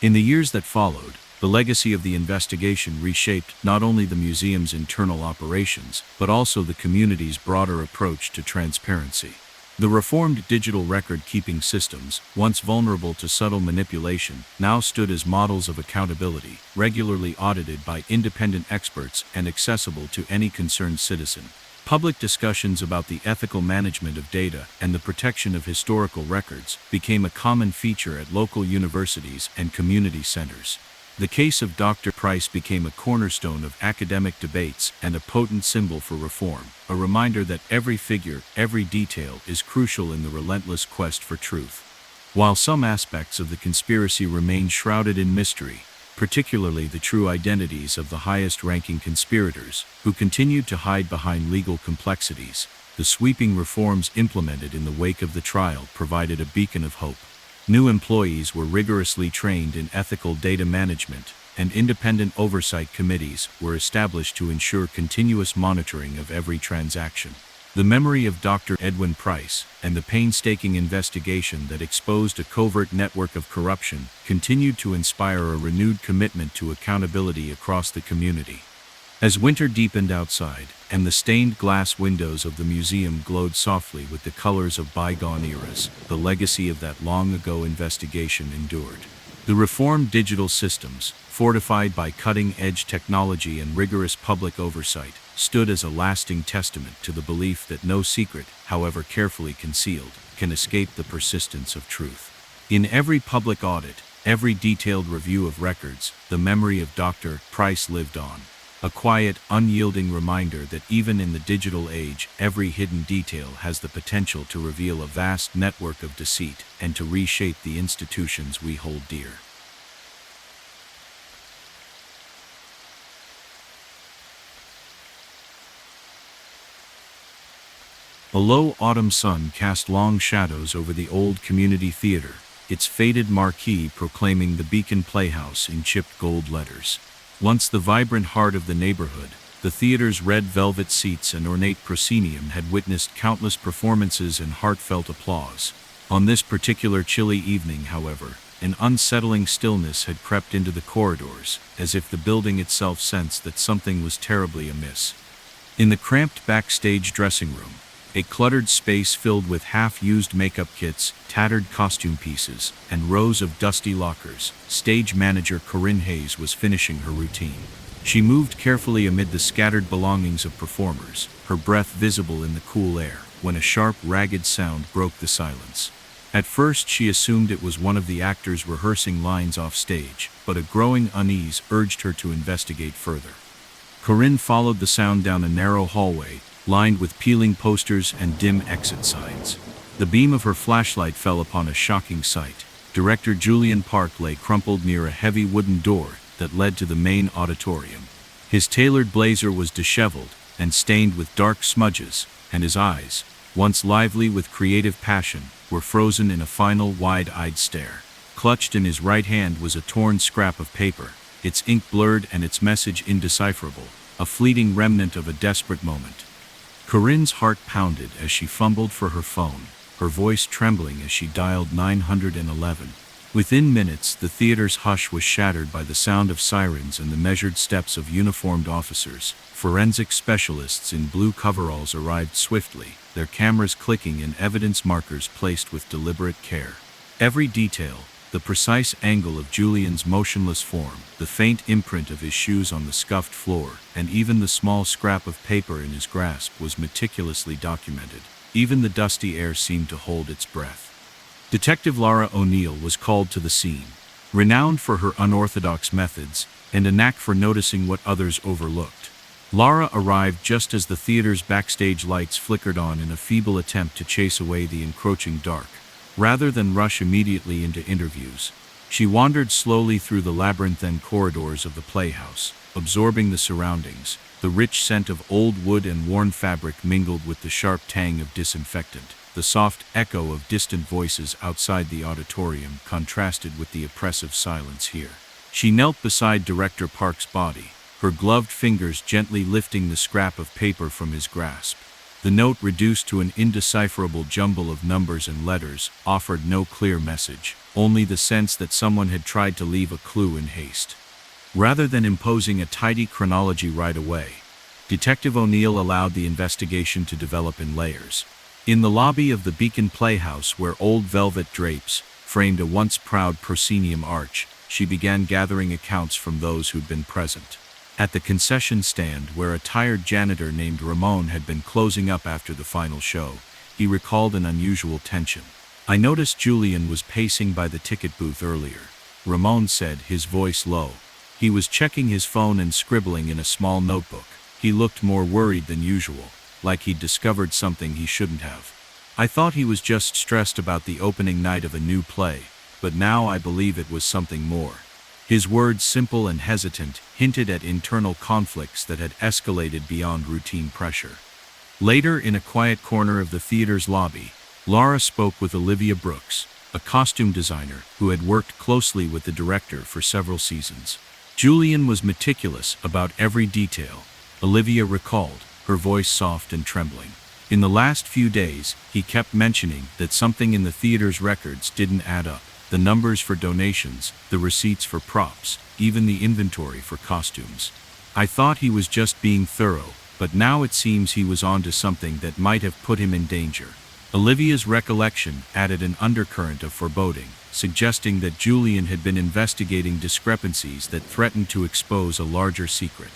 In the years that followed, the legacy of the investigation reshaped not only the museum's internal operations, but also the community's broader approach to transparency. The reformed digital record-keeping systems, once vulnerable to subtle manipulation, now stood as models of accountability, regularly audited by independent experts and accessible to any concerned citizen. Public discussions about the ethical management of data and the protection of historical records became a common feature at local universities and community centers. The case of Dr. Price became a cornerstone of academic debates and a potent symbol for reform, a reminder that every figure, every detail is crucial in the relentless quest for truth. While some aspects of the conspiracy remain shrouded in mystery, particularly the true identities of the highest-ranking conspirators, who continued to hide behind legal complexities, the sweeping reforms implemented in the wake of the trial provided a beacon of hope. New employees were rigorously trained in ethical data management, and independent oversight committees were established to ensure continuous monitoring of every transaction. The memory of Dr. Edwin Price and the painstaking investigation that exposed a covert network of corruption continued to inspire a renewed commitment to accountability across the community. As winter deepened outside, and the stained glass windows of the museum glowed softly with the colors of bygone eras, the legacy of that long-ago investigation endured. The reformed digital systems, fortified by cutting-edge technology and rigorous public oversight, stood as a lasting testament to the belief that no secret, however carefully concealed, can escape the persistence of truth. In every public audit, every detailed review of records, the memory of Dr. Price lived on. A quiet, unyielding reminder that even in the digital age, every hidden detail has the potential to reveal a vast network of deceit and to reshape the institutions we hold dear. A low autumn sun cast long shadows over the old community theater, its faded marquee proclaiming the Beacon Playhouse in chipped gold letters. Once the vibrant heart of the neighborhood, the theater's red velvet seats and ornate proscenium had witnessed countless performances and heartfelt applause. On this particular chilly evening, however, an unsettling stillness had crept into the corridors, as if the building itself sensed that something was terribly amiss. In the cramped backstage dressing room, a cluttered space filled with half-used makeup kits, tattered costume pieces, and rows of dusty lockers, stage manager Corinne Hayes was finishing her routine. She moved carefully amid the scattered belongings of performers, her breath visible in the cool air, when a sharp, ragged sound broke the silence. At first she assumed it was one of the actors rehearsing lines off stage, but a growing unease urged her to investigate further. Corinne followed the sound down a narrow hallway, lined with peeling posters and dim exit signs. The beam of her flashlight fell upon a shocking sight. Director Julian Park lay crumpled near a heavy wooden door that led to the main auditorium. His tailored blazer was disheveled and stained with dark smudges, and his eyes, once lively with creative passion, were frozen in a final wide-eyed stare. Clutched in his right hand was a torn scrap of paper, its ink blurred and its message indecipherable, a fleeting remnant of a desperate moment. Corinne's heart pounded as she fumbled for her phone, her voice trembling as she dialed 911. Within minutes, the theater's hush was shattered by the sound of sirens and the measured steps of uniformed officers. Forensic specialists in blue coveralls arrived swiftly, their cameras clicking and evidence markers placed with deliberate care. Every detail, the precise angle of Julian's motionless form, the faint imprint of his shoes on the scuffed floor, and even the small scrap of paper in his grasp was meticulously documented. Even the dusty air seemed to hold its breath. Detective Laura O'Neill was called to the scene. Renowned for her unorthodox methods and a knack for noticing what others overlooked, Laura arrived just as the theater's backstage lights flickered on in a feeble attempt to chase away the encroaching dark. Rather than rush immediately into interviews, she wandered slowly through the labyrinthine corridors of the playhouse, absorbing the surroundings. The rich scent of old wood and worn fabric mingled with the sharp tang of disinfectant. The soft echo of distant voices outside the auditorium contrasted with the oppressive silence here. She knelt beside Director Park's body, her gloved fingers gently lifting the scrap of paper from his grasp. The note, reduced to an indecipherable jumble of numbers and letters, offered no clear message, only the sense that someone had tried to leave a clue in haste. Rather than imposing a tidy chronology right away, Detective O'Neill allowed the investigation to develop in layers. In the lobby of the Beacon Playhouse, where old velvet drapes framed a once proud proscenium arch, she began gathering accounts from those who'd been present. At the concession stand where a tired janitor named Ramon had been closing up after the final show, he recalled an unusual tension. "I noticed Julian was pacing by the ticket booth earlier," Ramon said, his voice low. "He was checking his phone and scribbling in a small notebook. He looked more worried than usual, like he'd discovered something he shouldn't have. I thought he was just stressed about the opening night of a new play, but now I believe it was something more." His words, simple and hesitant, hinted at internal conflicts that had escalated beyond routine pressure. Later, in a quiet corner of the theater's lobby, Laura spoke with Olivia Brooks, a costume designer who had worked closely with the director for several seasons. "Julian was meticulous about every detail," Olivia recalled, her voice soft and trembling. "In the last few days, he kept mentioning that something in the theater's records didn't add up. The numbers for donations, the receipts for props, even the inventory for costumes. I thought he was just being thorough, but now it seems he was onto something that might have put him in danger." Olivia's recollection added an undercurrent of foreboding, suggesting that Julian had been investigating discrepancies that threatened to expose a larger secret.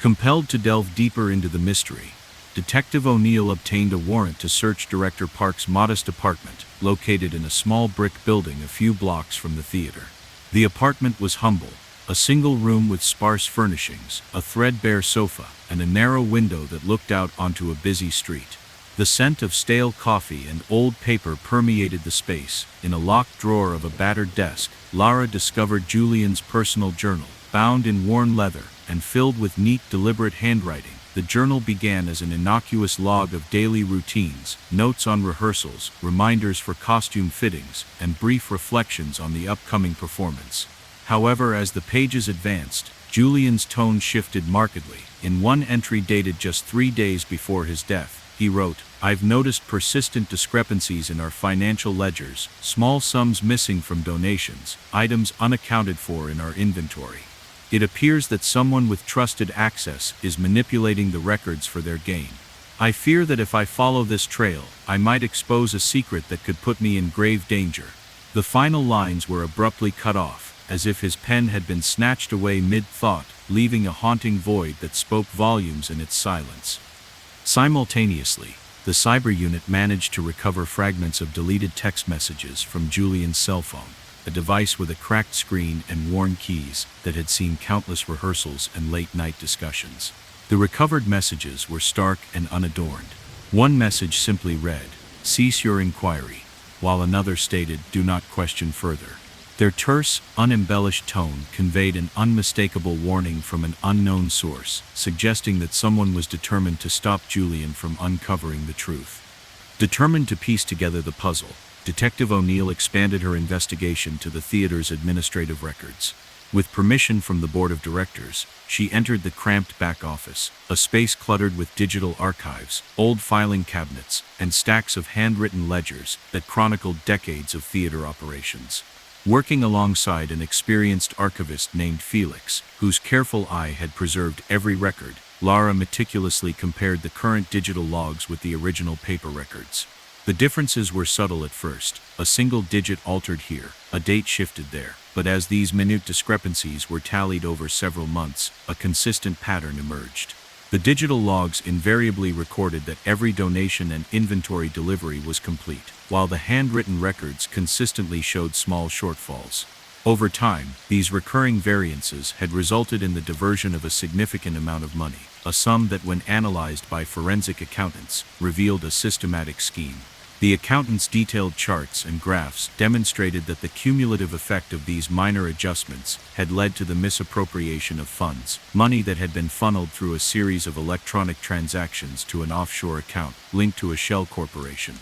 Compelled to delve deeper into the mystery, Detective O'Neill obtained a warrant to search Director Park's modest apartment, located in a small brick building a few blocks from the theater. The apartment was humble, a single room with sparse furnishings, a threadbare sofa, and a narrow window that looked out onto a busy street. The scent of stale coffee and old paper permeated the space. In a locked drawer of a battered desk, Lara discovered Julian's personal journal, bound in worn leather and filled with neat, deliberate handwriting. The journal began as an innocuous log of daily routines, notes on rehearsals, reminders for costume fittings, and brief reflections on the upcoming performance. However, as the pages advanced, Julian's tone shifted markedly. In one entry dated just 3 days before his death, he wrote, "I've noticed persistent discrepancies in our financial ledgers, small sums missing from donations, items unaccounted for in our inventory. It appears that someone with trusted access is manipulating the records for their gain. I fear that if I follow this trail, I might expose a secret that could put me in grave danger." The final lines were abruptly cut off, as if his pen had been snatched away mid-thought, leaving a haunting void that spoke volumes in its silence. Simultaneously, the cyber unit managed to recover fragments of deleted text messages from Julian's cell phone, a device with a cracked screen and worn keys that had seen countless rehearsals and late-night discussions. The recovered messages were stark and unadorned. One message simply read, "Cease your inquiry," while another stated, "Do not question further." Their terse, unembellished tone conveyed an unmistakable warning from an unknown source, suggesting that someone was determined to stop Julian from uncovering the truth. Determined to piece together the puzzle, Detective O'Neill expanded her investigation to the theater's administrative records. With permission from the board of directors, she entered the cramped back office, a space cluttered with digital archives, old filing cabinets, and stacks of handwritten ledgers that chronicled decades of theater operations. Working alongside an experienced archivist named Felix, whose careful eye had preserved every record, Lara meticulously compared the current digital logs with the original paper records. The differences were subtle at first, a single digit altered here, a date shifted there, but as these minute discrepancies were tallied over several months, a consistent pattern emerged. The digital logs invariably recorded that every donation and inventory delivery was complete, while the handwritten records consistently showed small shortfalls. Over time, these recurring variances had resulted in the diversion of a significant amount of money, a sum that, when analyzed by forensic accountants, revealed a systematic scheme. The accountants' detailed charts and graphs demonstrated that the cumulative effect of these minor adjustments had led to the misappropriation of funds, money that had been funneled through a series of electronic transactions to an offshore account linked to a shell corporation.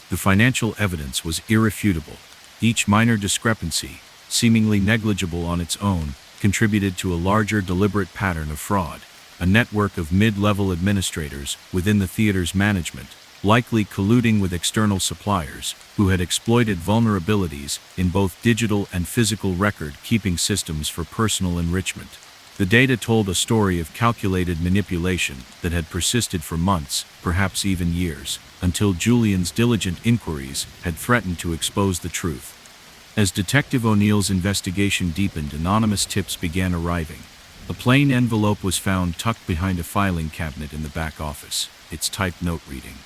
The financial evidence was irrefutable. Each minor discrepancy, seemingly negligible on its own, contributed to a larger deliberate pattern of fraud. A network of mid-level administrators within the theater's management, likely colluding with external suppliers, who had exploited vulnerabilities in both digital and physical record-keeping systems for personal enrichment. The data told a story of calculated manipulation that had persisted for months, perhaps even years, until Julian's diligent inquiries had threatened to expose the truth. As Detective O'Neill's investigation deepened, anonymous tips began arriving. A plain envelope was found tucked behind a filing cabinet in the back office, its typed note reading,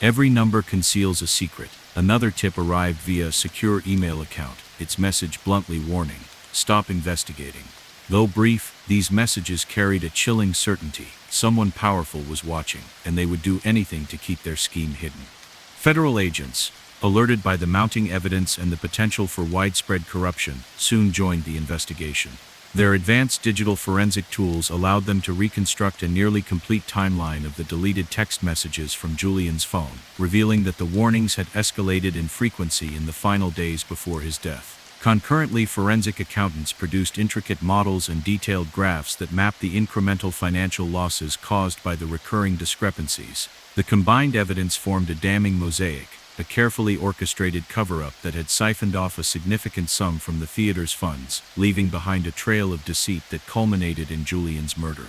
"Every number conceals a secret." Another tip arrived via a secure email account, its message bluntly warning, "Stop investigating." Though brief, these messages carried a chilling certainty. Someone powerful was watching, and they would do anything to keep their scheme hidden. Federal agents, alerted by the mounting evidence and the potential for widespread corruption, soon joined the investigation. Their advanced digital forensic tools allowed them to reconstruct a nearly complete timeline of the deleted text messages from Julian's phone, revealing that the warnings had escalated in frequency in the final days before his death. Concurrently, forensic accountants produced intricate models and detailed graphs that mapped the incremental financial losses caused by the recurring discrepancies. The combined evidence formed a damning mosaic, a carefully orchestrated cover-up that had siphoned off a significant sum from the theater's funds, leaving behind a trail of deceit that culminated in Julian's murder.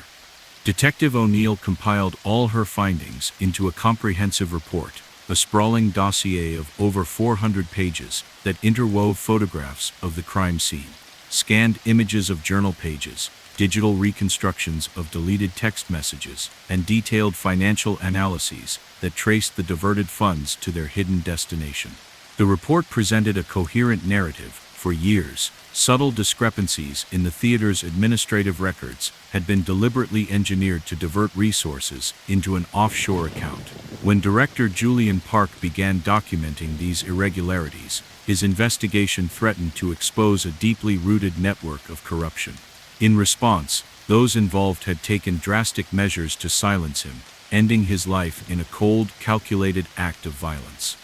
Detective O'Neill compiled all her findings into a comprehensive report, a sprawling dossier of over 400 pages that interwove photographs of the crime scene, scanned images of journal pages, digital reconstructions of deleted text messages, and detailed financial analyses that traced the diverted funds to their hidden destination. The report presented a coherent narrative. For years, subtle discrepancies in the theater's administrative records had been deliberately engineered to divert resources into an offshore account. When director Julian Park began documenting these irregularities, his investigation threatened to expose a deeply rooted network of corruption. In response, those involved had taken drastic measures to silence him, ending his life in a cold, calculated act of violence.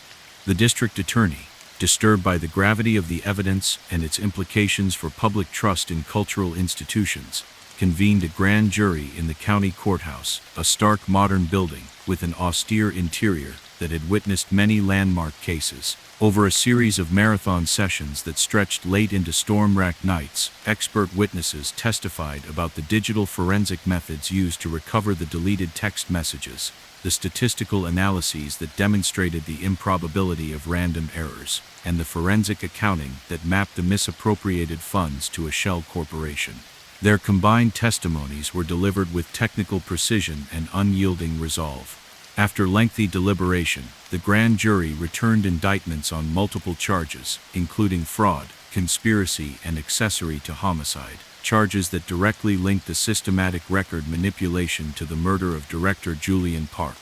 The district attorney, disturbed by the gravity of the evidence and its implications for public trust in cultural institutions, convened a grand jury in the county courthouse, a stark modern building with an austere interior that had witnessed many landmark cases. Over a series of marathon sessions that stretched late into storm-racked nights, expert witnesses testified about the digital forensic methods used to recover the deleted text messages, the statistical analyses that demonstrated the improbability of random errors, and the forensic accounting that mapped the misappropriated funds to a shell corporation. Their combined testimonies were delivered with technical precision and unyielding resolve. After lengthy deliberation, the grand jury returned indictments on multiple charges, including fraud, conspiracy, and accessory to homicide, charges that directly linked the systematic record manipulation to the murder of director Julian Park.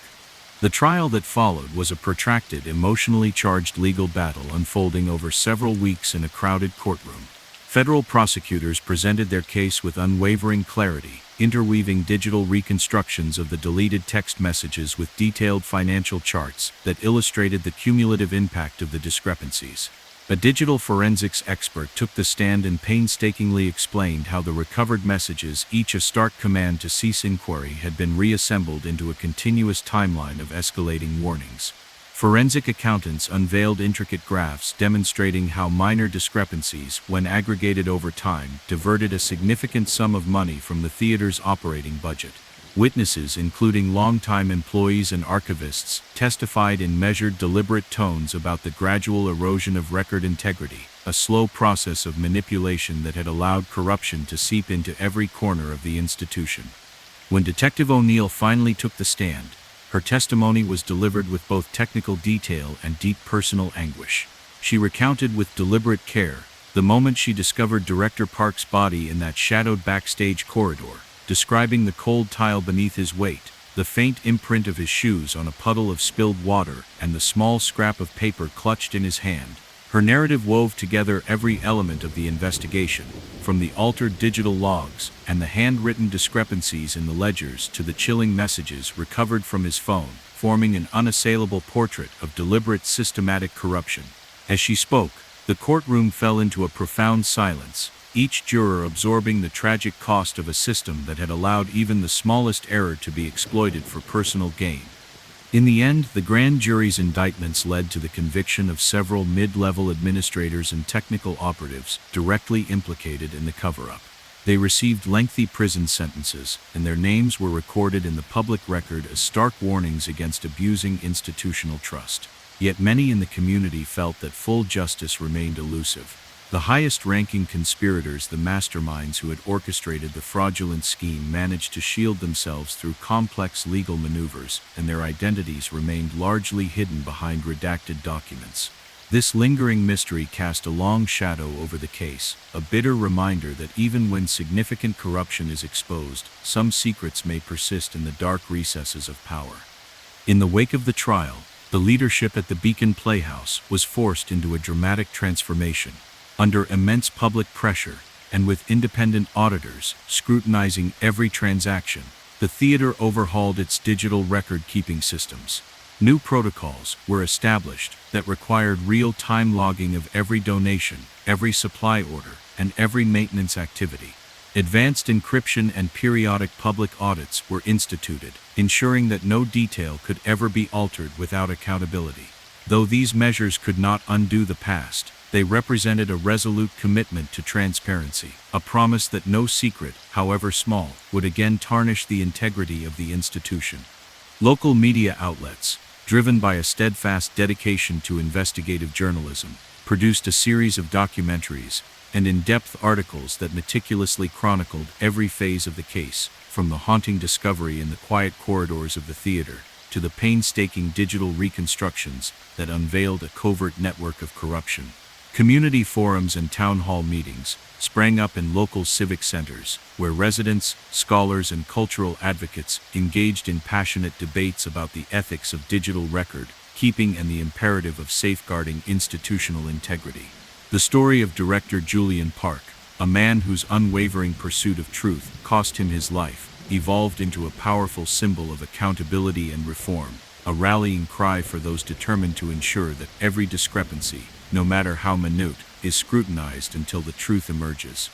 The trial that followed was a protracted, emotionally charged legal battle unfolding over several weeks in a crowded courtroom. Federal prosecutors presented their case with unwavering clarity, interweaving digital reconstructions of the deleted text messages with detailed financial charts that illustrated the cumulative impact of the discrepancies. A digital forensics expert took the stand and painstakingly explained how the recovered messages, each a stark command to cease inquiry, had been reassembled into a continuous timeline of escalating warnings. Forensic accountants unveiled intricate graphs demonstrating how minor discrepancies, when aggregated over time, diverted a significant sum of money from the theater's operating budget. Witnesses, including longtime employees and archivists, testified in measured, deliberate tones about the gradual erosion of record integrity, a slow process of manipulation that had allowed corruption to seep into every corner of the institution. When Detective O'Neill finally took the stand, her testimony was delivered with both technical detail and deep personal anguish. She recounted with deliberate care the moment she discovered Director Park's body in that shadowed backstage corridor, describing the cold tile beneath his weight, the faint imprint of his shoes on a puddle of spilled water, and the small scrap of paper clutched in his hand. Her narrative wove together every element of the investigation, from the altered digital logs and the handwritten discrepancies in the ledgers to the chilling messages recovered from his phone, forming an unassailable portrait of deliberate, systematic corruption. As she spoke, the courtroom fell into a profound silence, each juror absorbing the tragic cost of a system that had allowed even the smallest error to be exploited for personal gain. In the end, the grand jury's indictments led to the conviction of several mid-level administrators and technical operatives directly implicated in the cover-up. They received lengthy prison sentences, and their names were recorded in the public record as stark warnings against abusing institutional trust. Yet many in the community felt that full justice remained elusive. The highest-ranking conspirators, the masterminds who had orchestrated the fraudulent scheme, managed to shield themselves through complex legal maneuvers, and their identities remained largely hidden behind redacted documents. This lingering mystery cast a long shadow over the case, a bitter reminder that even when significant corruption is exposed, some secrets may persist in the dark recesses of power. In the wake of the trial, the leadership at the Beacon Playhouse was forced into a dramatic transformation. Under immense public pressure, and with independent auditors scrutinizing every transaction, the theater overhauled its digital record-keeping systems. New protocols were established that required real-time logging of every donation, every supply order, and every maintenance activity. Advanced encryption and periodic public audits were instituted, ensuring that no detail could ever be altered without accountability. Though these measures could not undo the past, they represented a resolute commitment to transparency, a promise that no secret, however small, would again tarnish the integrity of the institution. Local media outlets, driven by a steadfast dedication to investigative journalism, produced a series of documentaries and in-depth articles that meticulously chronicled every phase of the case, from the haunting discovery in the quiet corridors of the theater to the painstaking digital reconstructions that unveiled a covert network of corruption. Community forums and town hall meetings sprang up in local civic centers, where residents, scholars, and cultural advocates engaged in passionate debates about the ethics of digital record keeping and the imperative of safeguarding institutional integrity. The story of director Julian Park, a man whose unwavering pursuit of truth cost him his life, evolved into a powerful symbol of accountability and reform, a rallying cry for those determined to ensure that every discrepancy, no matter how minute, is scrutinized until the truth emerges.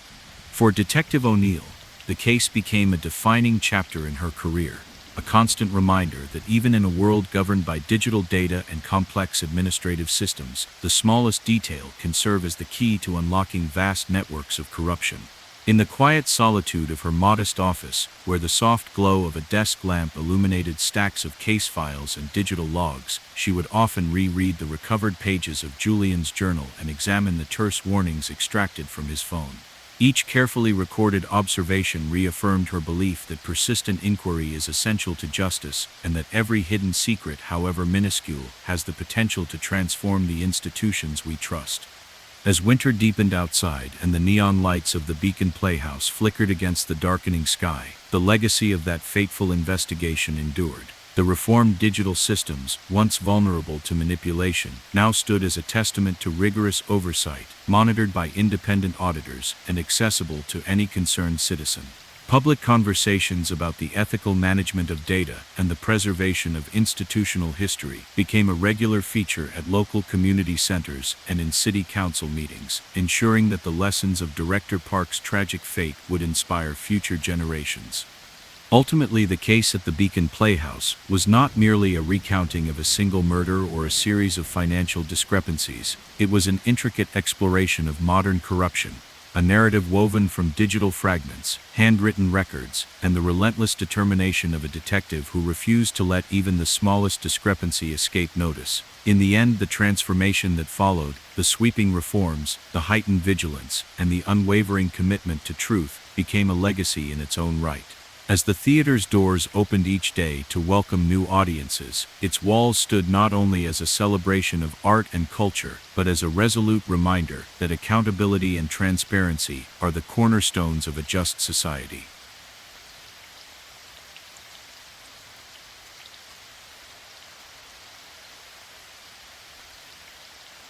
For Detective O'Neill, the case became a defining chapter in her career, a constant reminder that even in a world governed by digital data and complex administrative systems, the smallest detail can serve as the key to unlocking vast networks of corruption. In the quiet solitude of her modest office, where the soft glow of a desk lamp illuminated stacks of case files and digital logs, she would often reread the recovered pages of Julian's journal and examine the terse warnings extracted from his phone. Each carefully recorded observation reaffirmed her belief that persistent inquiry is essential to justice and that every hidden secret, however minuscule, has the potential to transform the institutions we trust. As winter deepened outside and the neon lights of the Beacon Playhouse flickered against the darkening sky, the legacy of that fateful investigation endured. The reformed digital systems, once vulnerable to manipulation, now stood as a testament to rigorous oversight, monitored by independent auditors and accessible to any concerned citizen. Public conversations about the ethical management of data and the preservation of institutional history became a regular feature at local community centers and in city council meetings, ensuring that the lessons of Director Park's tragic fate would inspire future generations. Ultimately, the case at the Beacon Playhouse was not merely a recounting of a single murder or a series of financial discrepancies. It was an intricate exploration of modern corruption, a narrative woven from digital fragments, handwritten records, and the relentless determination of a detective who refused to let even the smallest discrepancy escape notice. In the end, the transformation that followed, the sweeping reforms, the heightened vigilance, and the unwavering commitment to truth, became a legacy in its own right. As the theater's doors opened each day to welcome new audiences, its walls stood not only as a celebration of art and culture, but as a resolute reminder that accountability and transparency are the cornerstones of a just society.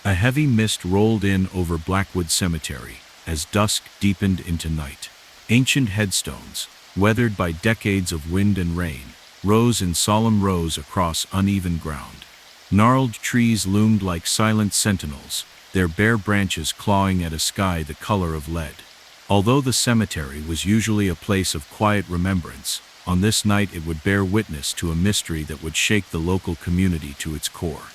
A heavy mist rolled in over Blackwood Cemetery as dusk deepened into night. Ancient headstones, weathered by decades of wind and rain, rose in solemn rows across uneven ground. Gnarled trees loomed like silent sentinels, their bare branches clawing at a sky the color of lead. Although the cemetery was usually a place of quiet remembrance, on this night it would bear witness to a mystery that would shake the local community to its core.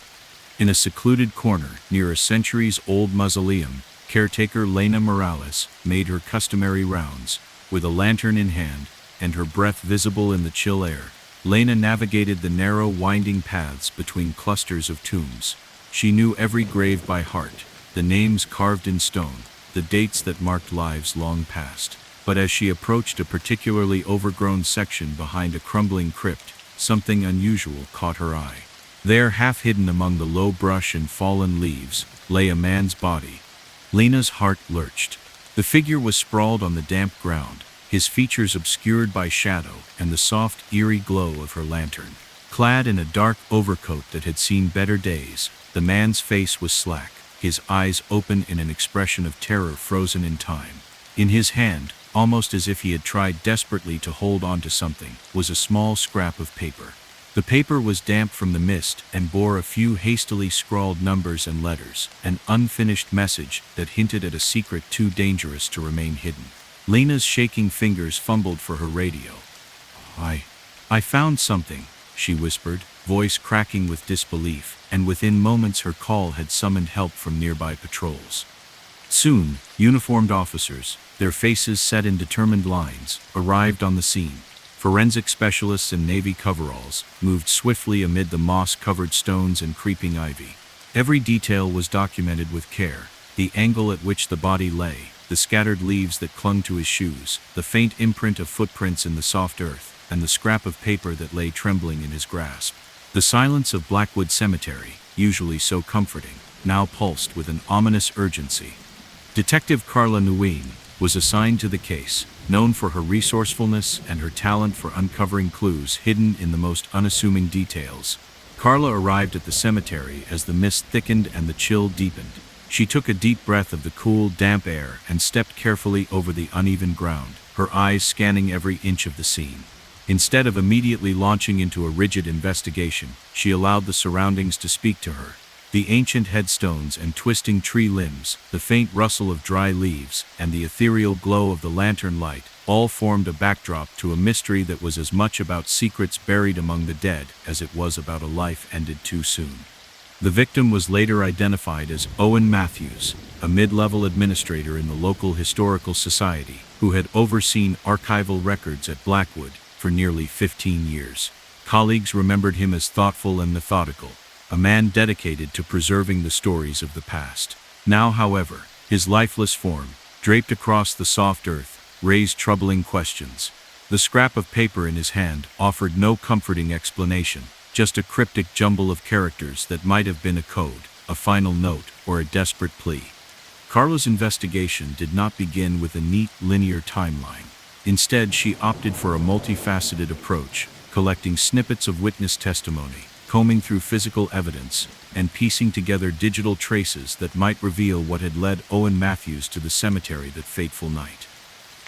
In a secluded corner near a centuries-old mausoleum, caretaker Lena Morales made her customary rounds. With a lantern in hand, and her breath visible in the chill air, Lena navigated the narrow, winding paths between clusters of tombs. She knew every grave by heart, the names carved in stone, the dates that marked lives long past. But as she approached a particularly overgrown section behind a crumbling crypt, something unusual caught her eye. There, half hidden among the low brush and fallen leaves, lay a man's body. Lena's heart lurched. The figure was sprawled on the damp ground, his features obscured by shadow and the soft, eerie glow of her lantern. Clad in a dark overcoat that had seen better days, the man's face was slack, his eyes open in an expression of terror frozen in time. In his hand, almost as if he had tried desperately to hold on to something, was a small scrap of paper. The paper was damp from the mist and bore a few hastily scrawled numbers and letters, an unfinished message that hinted at a secret too dangerous to remain hidden. Lena's shaking fingers fumbled for her radio. I found something," she whispered, voice cracking with disbelief, and within moments her call had summoned help from nearby patrols. Soon, uniformed officers, their faces set in determined lines, arrived on the scene. Forensic specialists in navy coveralls moved swiftly amid the moss-covered stones and creeping ivy. Every detail was documented with care: the angle at which the body lay, the scattered leaves that clung to his shoes, the faint imprint of footprints in the soft earth, and the scrap of paper that lay trembling in his grasp. The silence of Blackwood Cemetery, usually so comforting, now pulsed with an ominous urgency. Detective Carla Nguyen was assigned to the case, known for her resourcefulness and her talent for uncovering clues hidden in the most unassuming details. Carla arrived at the cemetery as the mist thickened and the chill deepened. She took a deep breath of the cool, damp air and stepped carefully over the uneven ground, her eyes scanning every inch of the scene. Instead of immediately launching into a rigid investigation, she allowed the surroundings to speak to her. The ancient headstones and twisting tree limbs, the faint rustle of dry leaves, and the ethereal glow of the lantern light all formed a backdrop to a mystery that was as much about secrets buried among the dead as it was about a life ended too soon. The victim was later identified as Owen Matthews, a mid-level administrator in the local historical society who had overseen archival records at Blackwood for nearly 15 years. Colleagues remembered him as thoughtful and methodical, a man dedicated to preserving the stories of the past. Now, however, his lifeless form, draped across the soft earth, raised troubling questions. The scrap of paper in his hand offered no comforting explanation, just a cryptic jumble of characters that might have been a code, a final note, or a desperate plea. Carla's investigation did not begin with a neat, linear timeline. Instead, she opted for a multifaceted approach, collecting snippets of witness testimony, combing through physical evidence, and piecing together digital traces that might reveal what had led Owen Matthews to the cemetery that fateful night.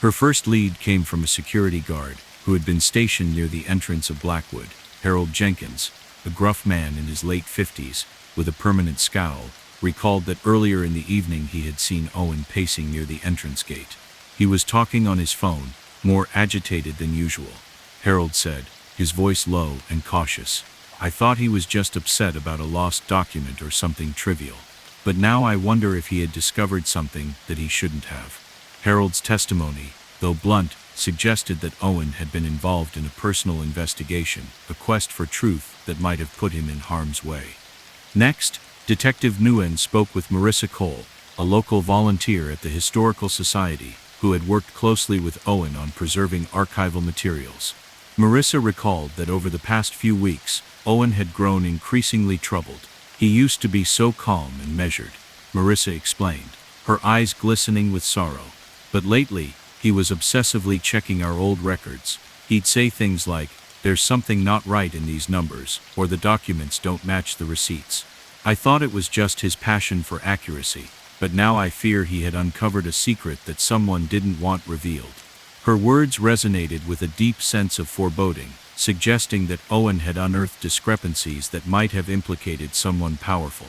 Her first lead came from a security guard who had been stationed near the entrance of Blackwood. Harold Jenkins, a gruff man in his late 50s, with a permanent scowl, recalled that earlier in the evening he had seen Owen pacing near the entrance gate. He was talking on his phone, more agitated than usual. Harold said, his voice low and cautious, "I thought he was just upset about a lost document or something trivial. But now I wonder if he had discovered something that he shouldn't have." Harold's testimony, though blunt, suggested that Owen had been involved in a personal investigation, a quest for truth that might have put him in harm's way. Next, Detective Nguyen spoke with Marissa Cole, a local volunteer at the Historical Society, who had worked closely with Owen on preserving archival materials. Marissa recalled that over the past few weeks, Owen had grown increasingly troubled. "He used to be so calm and measured," Marissa explained, her eyes glistening with sorrow. "But lately, he was obsessively checking our old records. He'd say things like, 'There's something not right in these numbers,' or 'the documents don't match the receipts.' I thought it was just his passion for accuracy, but now I fear he had uncovered a secret that someone didn't want revealed." Her words resonated with a deep sense of foreboding, suggesting that Owen had unearthed discrepancies that might have implicated someone powerful.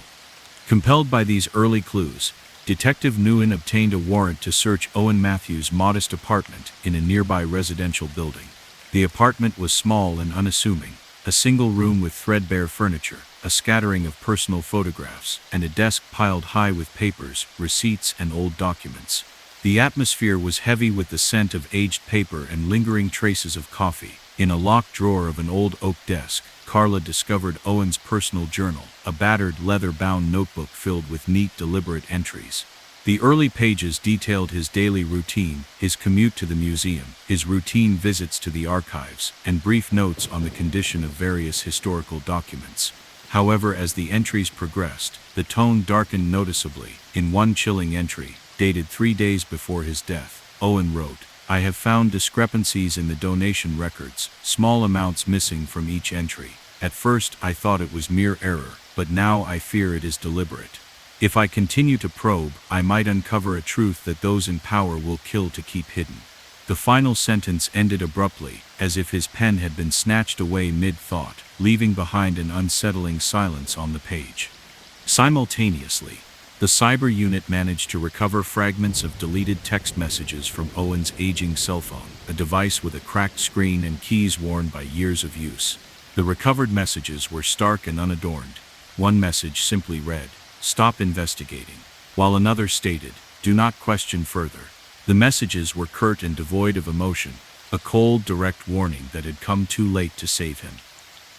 Compelled by these early clues, Detective Nguyen obtained a warrant to search Owen Matthews' modest apartment in a nearby residential building. The apartment was small and unassuming, a single room with threadbare furniture, a scattering of personal photographs, and a desk piled high with papers, receipts, and old documents. The atmosphere was heavy with the scent of aged paper and lingering traces of coffee. In a locked drawer of an old oak desk, Carla discovered Owen's personal journal, a battered, leather-bound notebook filled with neat, deliberate entries. The early pages detailed his daily routine, his commute to the museum, his routine visits to the archives, and brief notes on the condition of various historical documents. However, as the entries progressed, the tone darkened noticeably. In one chilling entry, dated 3 days before his death, Owen wrote, "I have found discrepancies in the donation records, small amounts missing from each entry. At first I thought it was mere error, but now I fear it is deliberate. If I continue to probe, I might uncover a truth that those in power will kill to keep hidden." The final sentence ended abruptly, as if his pen had been snatched away mid-thought, leaving behind an unsettling silence on the page. Simultaneously, the cyber unit managed to recover fragments of deleted text messages from Owen's aging cell phone, a device with a cracked screen and keys worn by years of use. The recovered messages were stark and unadorned. One message simply read, "Stop investigating," while another stated, "Do not question further." The messages were curt and devoid of emotion, a cold, direct warning that had come too late to save him.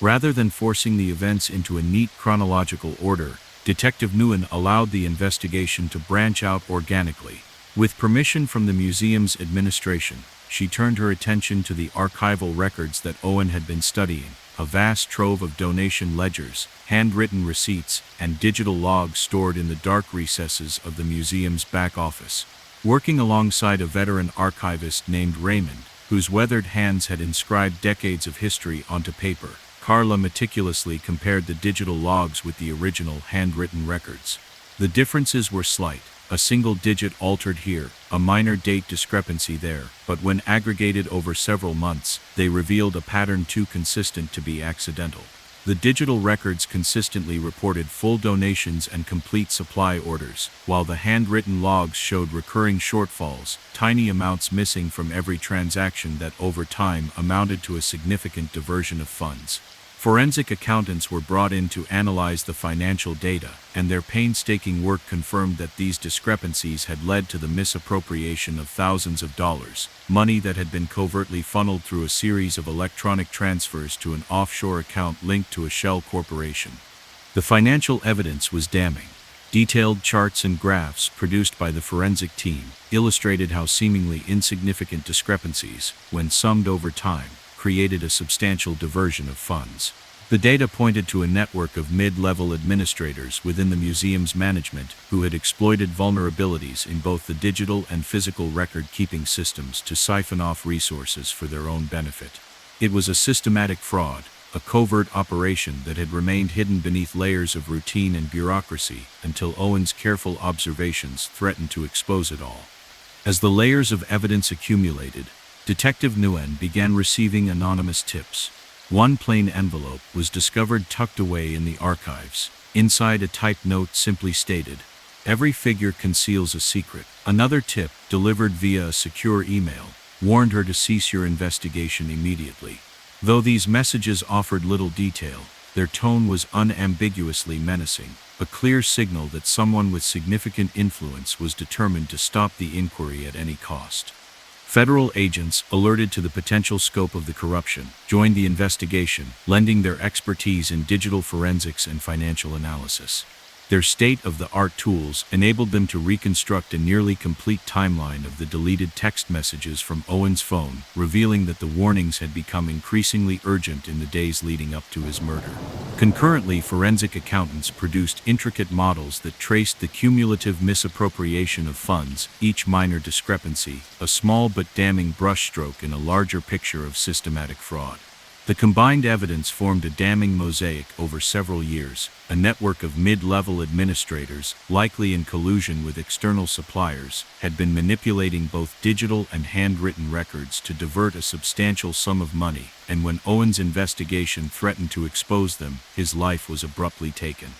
Rather than forcing the events into a neat chronological order, Detective Nguyen allowed the investigation to branch out organically. With permission from the museum's administration, she turned her attention to the archival records that Owen had been studying, a vast trove of donation ledgers, handwritten receipts, and digital logs stored in the dark recesses of the museum's back office. Working alongside a veteran archivist named Raymond, whose weathered hands had inscribed decades of history onto paper, Carla meticulously compared the digital logs with the original handwritten records. The differences were slight, a single digit altered here, a minor date discrepancy there, but when aggregated over several months, they revealed a pattern too consistent to be accidental. The digital records consistently reported full donations and complete supply orders, while the handwritten logs showed recurring shortfalls, tiny amounts missing from every transaction that over time amounted to a significant diversion of funds. Forensic accountants were brought in to analyze the financial data, and their painstaking work confirmed that these discrepancies had led to the misappropriation of thousands of dollars, money that had been covertly funneled through a series of electronic transfers to an offshore account linked to a shell corporation. The financial evidence was damning. Detailed charts and graphs produced by the forensic team illustrated how seemingly insignificant discrepancies, when summed over time, created a substantial diversion of funds. The data pointed to a network of mid-level administrators within the museum's management who had exploited vulnerabilities in both the digital and physical record-keeping systems to siphon off resources for their own benefit. It was a systematic fraud, a covert operation that had remained hidden beneath layers of routine and bureaucracy until Owen's careful observations threatened to expose it all. As the layers of evidence accumulated, Detective Nguyen began receiving anonymous tips. One plain envelope was discovered tucked away in the archives. Inside, a typed note simply stated, "Every figure conceals a secret." Another tip, delivered via a secure email, warned her to cease your investigation immediately. Though these messages offered little detail, their tone was unambiguously menacing, a clear signal that someone with significant influence was determined to stop the inquiry at any cost. Federal agents, alerted to the potential scope of the corruption, joined the investigation, lending their expertise in digital forensics and financial analysis. Their state-of-the-art tools enabled them to reconstruct a nearly complete timeline of the deleted text messages from Owen's phone, revealing that the warnings had become increasingly urgent in the days leading up to his murder. Concurrently, forensic accountants produced intricate models that traced the cumulative misappropriation of funds, each minor discrepancy, a small but damning brushstroke in a larger picture of systematic fraud. The combined evidence formed a damning mosaic over several years. A network of mid-level administrators, likely in collusion with external suppliers, had been manipulating both digital and handwritten records to divert a substantial sum of money, and when Owen's investigation threatened to expose them, his life was abruptly taken.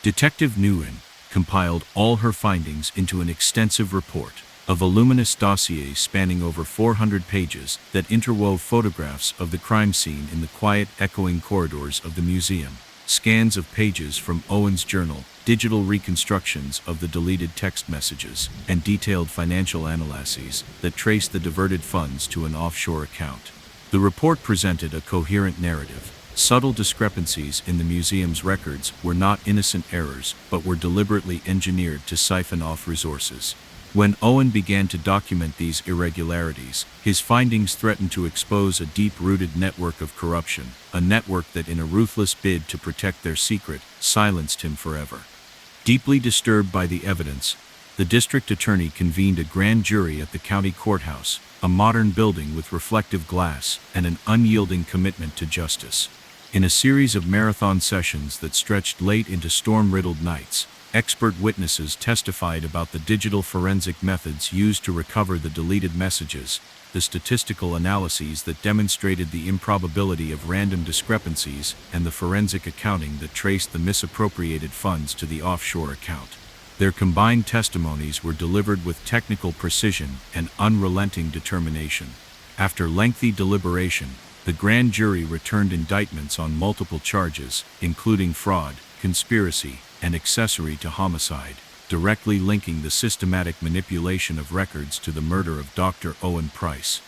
Detective Nguyen compiled all her findings into an extensive report, a voluminous dossier spanning over 400 pages that interwove photographs of the crime scene in the quiet, echoing corridors of the museum, scans of pages from Owen's journal, digital reconstructions of the deleted text messages, and detailed financial analyses that traced the diverted funds to an offshore account. The report presented a coherent narrative, Subtle discrepancies in the museum's records were not innocent errors, but were deliberately engineered to siphon off resources. When Owen began to document these irregularities, his findings threatened to expose a deep-rooted network of corruption, a network that, in a ruthless bid to protect their secret, silenced him forever. Deeply disturbed by the evidence, the district attorney convened a grand jury at the county courthouse, a modern building with reflective glass and an unyielding commitment to justice. In a series of marathon sessions that stretched late into storm-riddled nights, expert witnesses testified about the digital forensic methods used to recover the deleted messages, the statistical analyses that demonstrated the improbability of random discrepancies, and the forensic accounting that traced the misappropriated funds to the offshore account. Their combined testimonies were delivered with technical precision and unrelenting determination. After lengthy deliberation, the grand jury returned indictments on multiple charges, including fraud, conspiracy, and accessory to homicide, directly linking the systematic manipulation of records to the murder of Dr. Owen Price.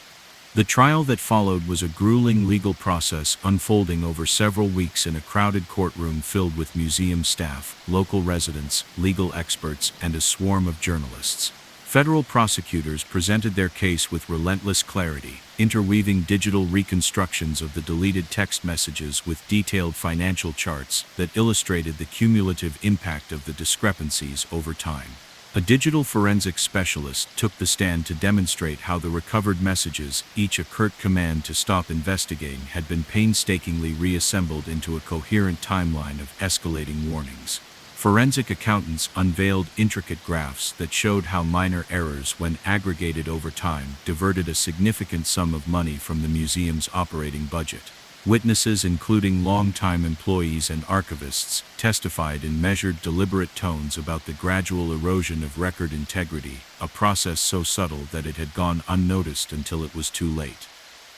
The trial that followed was a grueling legal process unfolding over several weeks in a crowded courtroom filled with museum staff, local residents, legal experts, and a swarm of journalists. Federal prosecutors presented their case with relentless clarity, interweaving digital reconstructions of the deleted text messages with detailed financial charts that illustrated the cumulative impact of the discrepancies over time. A digital forensics specialist took the stand to demonstrate how the recovered messages, each a curt command to stop investigating, had been painstakingly reassembled into a coherent timeline of escalating warnings. Forensic accountants unveiled intricate graphs that showed how minor errors, when aggregated over time, diverted a significant sum of money from the museum's operating budget. Witnesses, including longtime employees and archivists, testified in measured, deliberate tones about the gradual erosion of record integrity, a process so subtle that it had gone unnoticed until it was too late.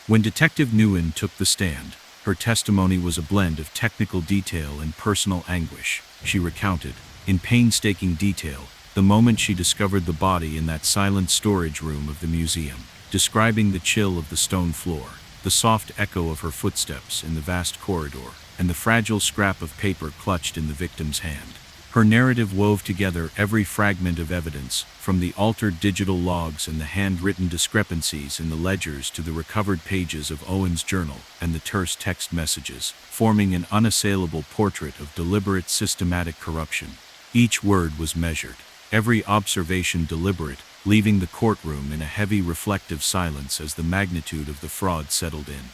When Detective Nguyen took the stand, her testimony was a blend of technical detail and personal anguish. She recounted, in painstaking detail, the moment she discovered the body in that silent storage room of the museum, describing the chill of the stone floor, the soft echo of her footsteps in the vast corridor, and the fragile scrap of paper clutched in the victim's hand. Her narrative wove together every fragment of evidence, from the altered digital logs and the handwritten discrepancies in the ledgers to the recovered pages of Owen's journal and the terse text messages, forming an unassailable portrait of deliberate, systematic corruption. Each word was measured, every observation deliberate, leaving the courtroom in a heavy, reflective silence as the magnitude of the fraud settled in.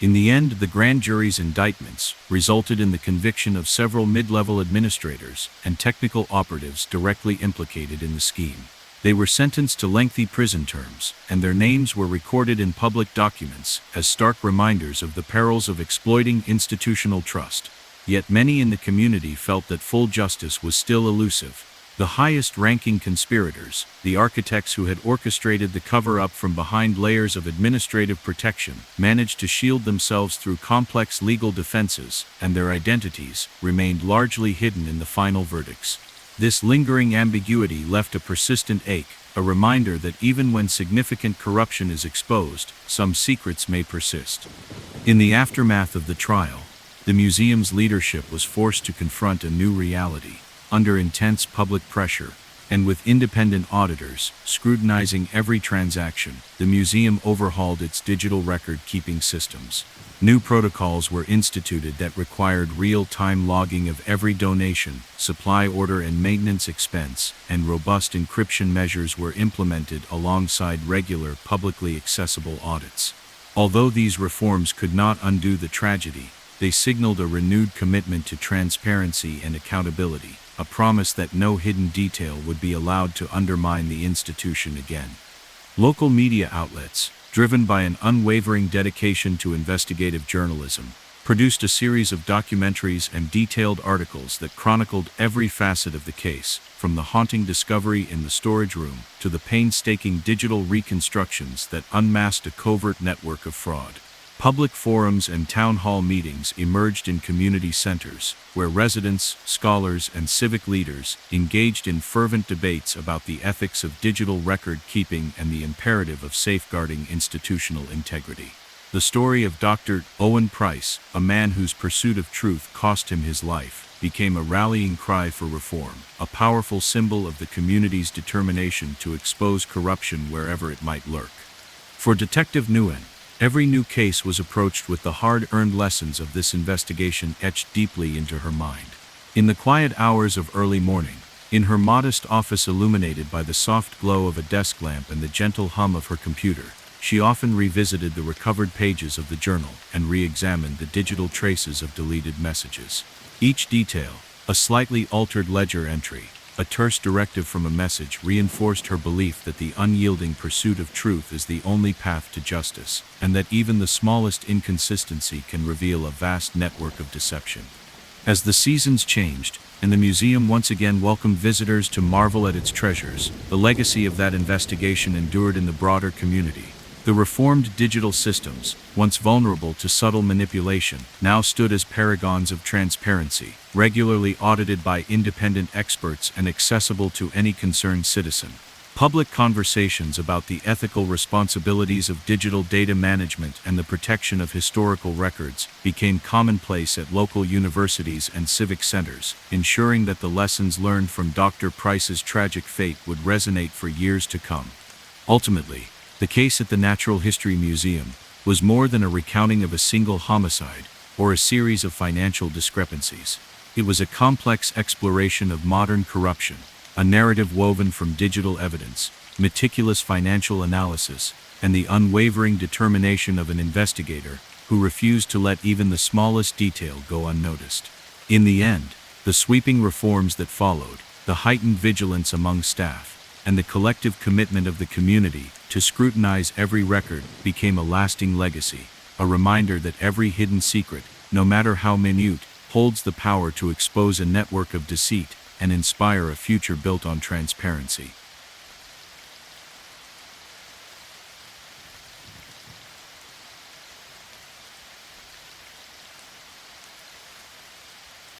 In the end, the grand jury's indictments resulted in the conviction of several mid-level administrators and technical operatives directly implicated in the scheme. They were sentenced to lengthy prison terms, and their names were recorded in public documents as stark reminders of the perils of exploiting institutional trust. Yet many in the community felt that full justice was still elusive. The highest-ranking conspirators, the architects who had orchestrated the cover-up from behind layers of administrative protection, managed to shield themselves through complex legal defenses, and their identities remained largely hidden in the final verdicts. This lingering ambiguity left a persistent ache, a reminder that even when significant corruption is exposed, some secrets may persist. In the aftermath of the trial, the museum's leadership was forced to confront a new reality. Under intense public pressure, and with independent auditors scrutinizing every transaction, the museum overhauled its digital record-keeping systems. New protocols were instituted that required real-time logging of every donation, supply order and maintenance expense, and robust encryption measures were implemented alongside regular, publicly accessible audits. Although these reforms could not undo the tragedy, they signaled a renewed commitment to transparency and accountability, a promise that no hidden detail would be allowed to undermine the institution again. Local media outlets, driven by an unwavering dedication to investigative journalism, produced a series of documentaries and detailed articles that chronicled every facet of the case, from the haunting discovery in the storage room to the painstaking digital reconstructions that unmasked a covert network of fraud. Public forums and town hall meetings emerged in community centers, where residents, scholars, and civic leaders engaged in fervent debates about the ethics of digital record-keeping and the imperative of safeguarding institutional integrity. The story of Dr. Owen Price, a man whose pursuit of truth cost him his life, became a rallying cry for reform, a powerful symbol of the community's determination to expose corruption wherever it might lurk. For Detective Nguyen, every new case was approached with the hard-earned lessons of this investigation etched deeply into her mind. In the quiet hours of early morning, in her modest office illuminated by the soft glow of a desk lamp and the gentle hum of her computer, she often revisited the recovered pages of the journal and re-examined the digital traces of deleted messages. Each detail, a slightly altered ledger entry, a terse directive from a message, reinforced her belief that the unyielding pursuit of truth is the only path to justice, and that even the smallest inconsistency can reveal a vast network of deception. As the seasons changed, and the museum once again welcomed visitors to marvel at its treasures, the legacy of that investigation endured in the broader community. The reformed digital systems, once vulnerable to subtle manipulation, now stood as paragons of transparency, regularly audited by independent experts and accessible to any concerned citizen. Public conversations about the ethical responsibilities of digital data management and the protection of historical records became commonplace at local universities and civic centers, ensuring that the lessons learned from Dr. Price's tragic fate would resonate for years to come. Ultimately, the case at the Natural History Museum was more than a recounting of a single homicide or a series of financial discrepancies. It was a complex exploration of modern corruption, a narrative woven from digital evidence, meticulous financial analysis, and the unwavering determination of an investigator who refused to let even the smallest detail go unnoticed. In the end, the sweeping reforms that followed, the heightened vigilance among staff, and the collective commitment of the community to scrutinize every record became a lasting legacy, a reminder that every hidden secret, no matter how minute, holds the power to expose a network of deceit and inspire a future built on transparency.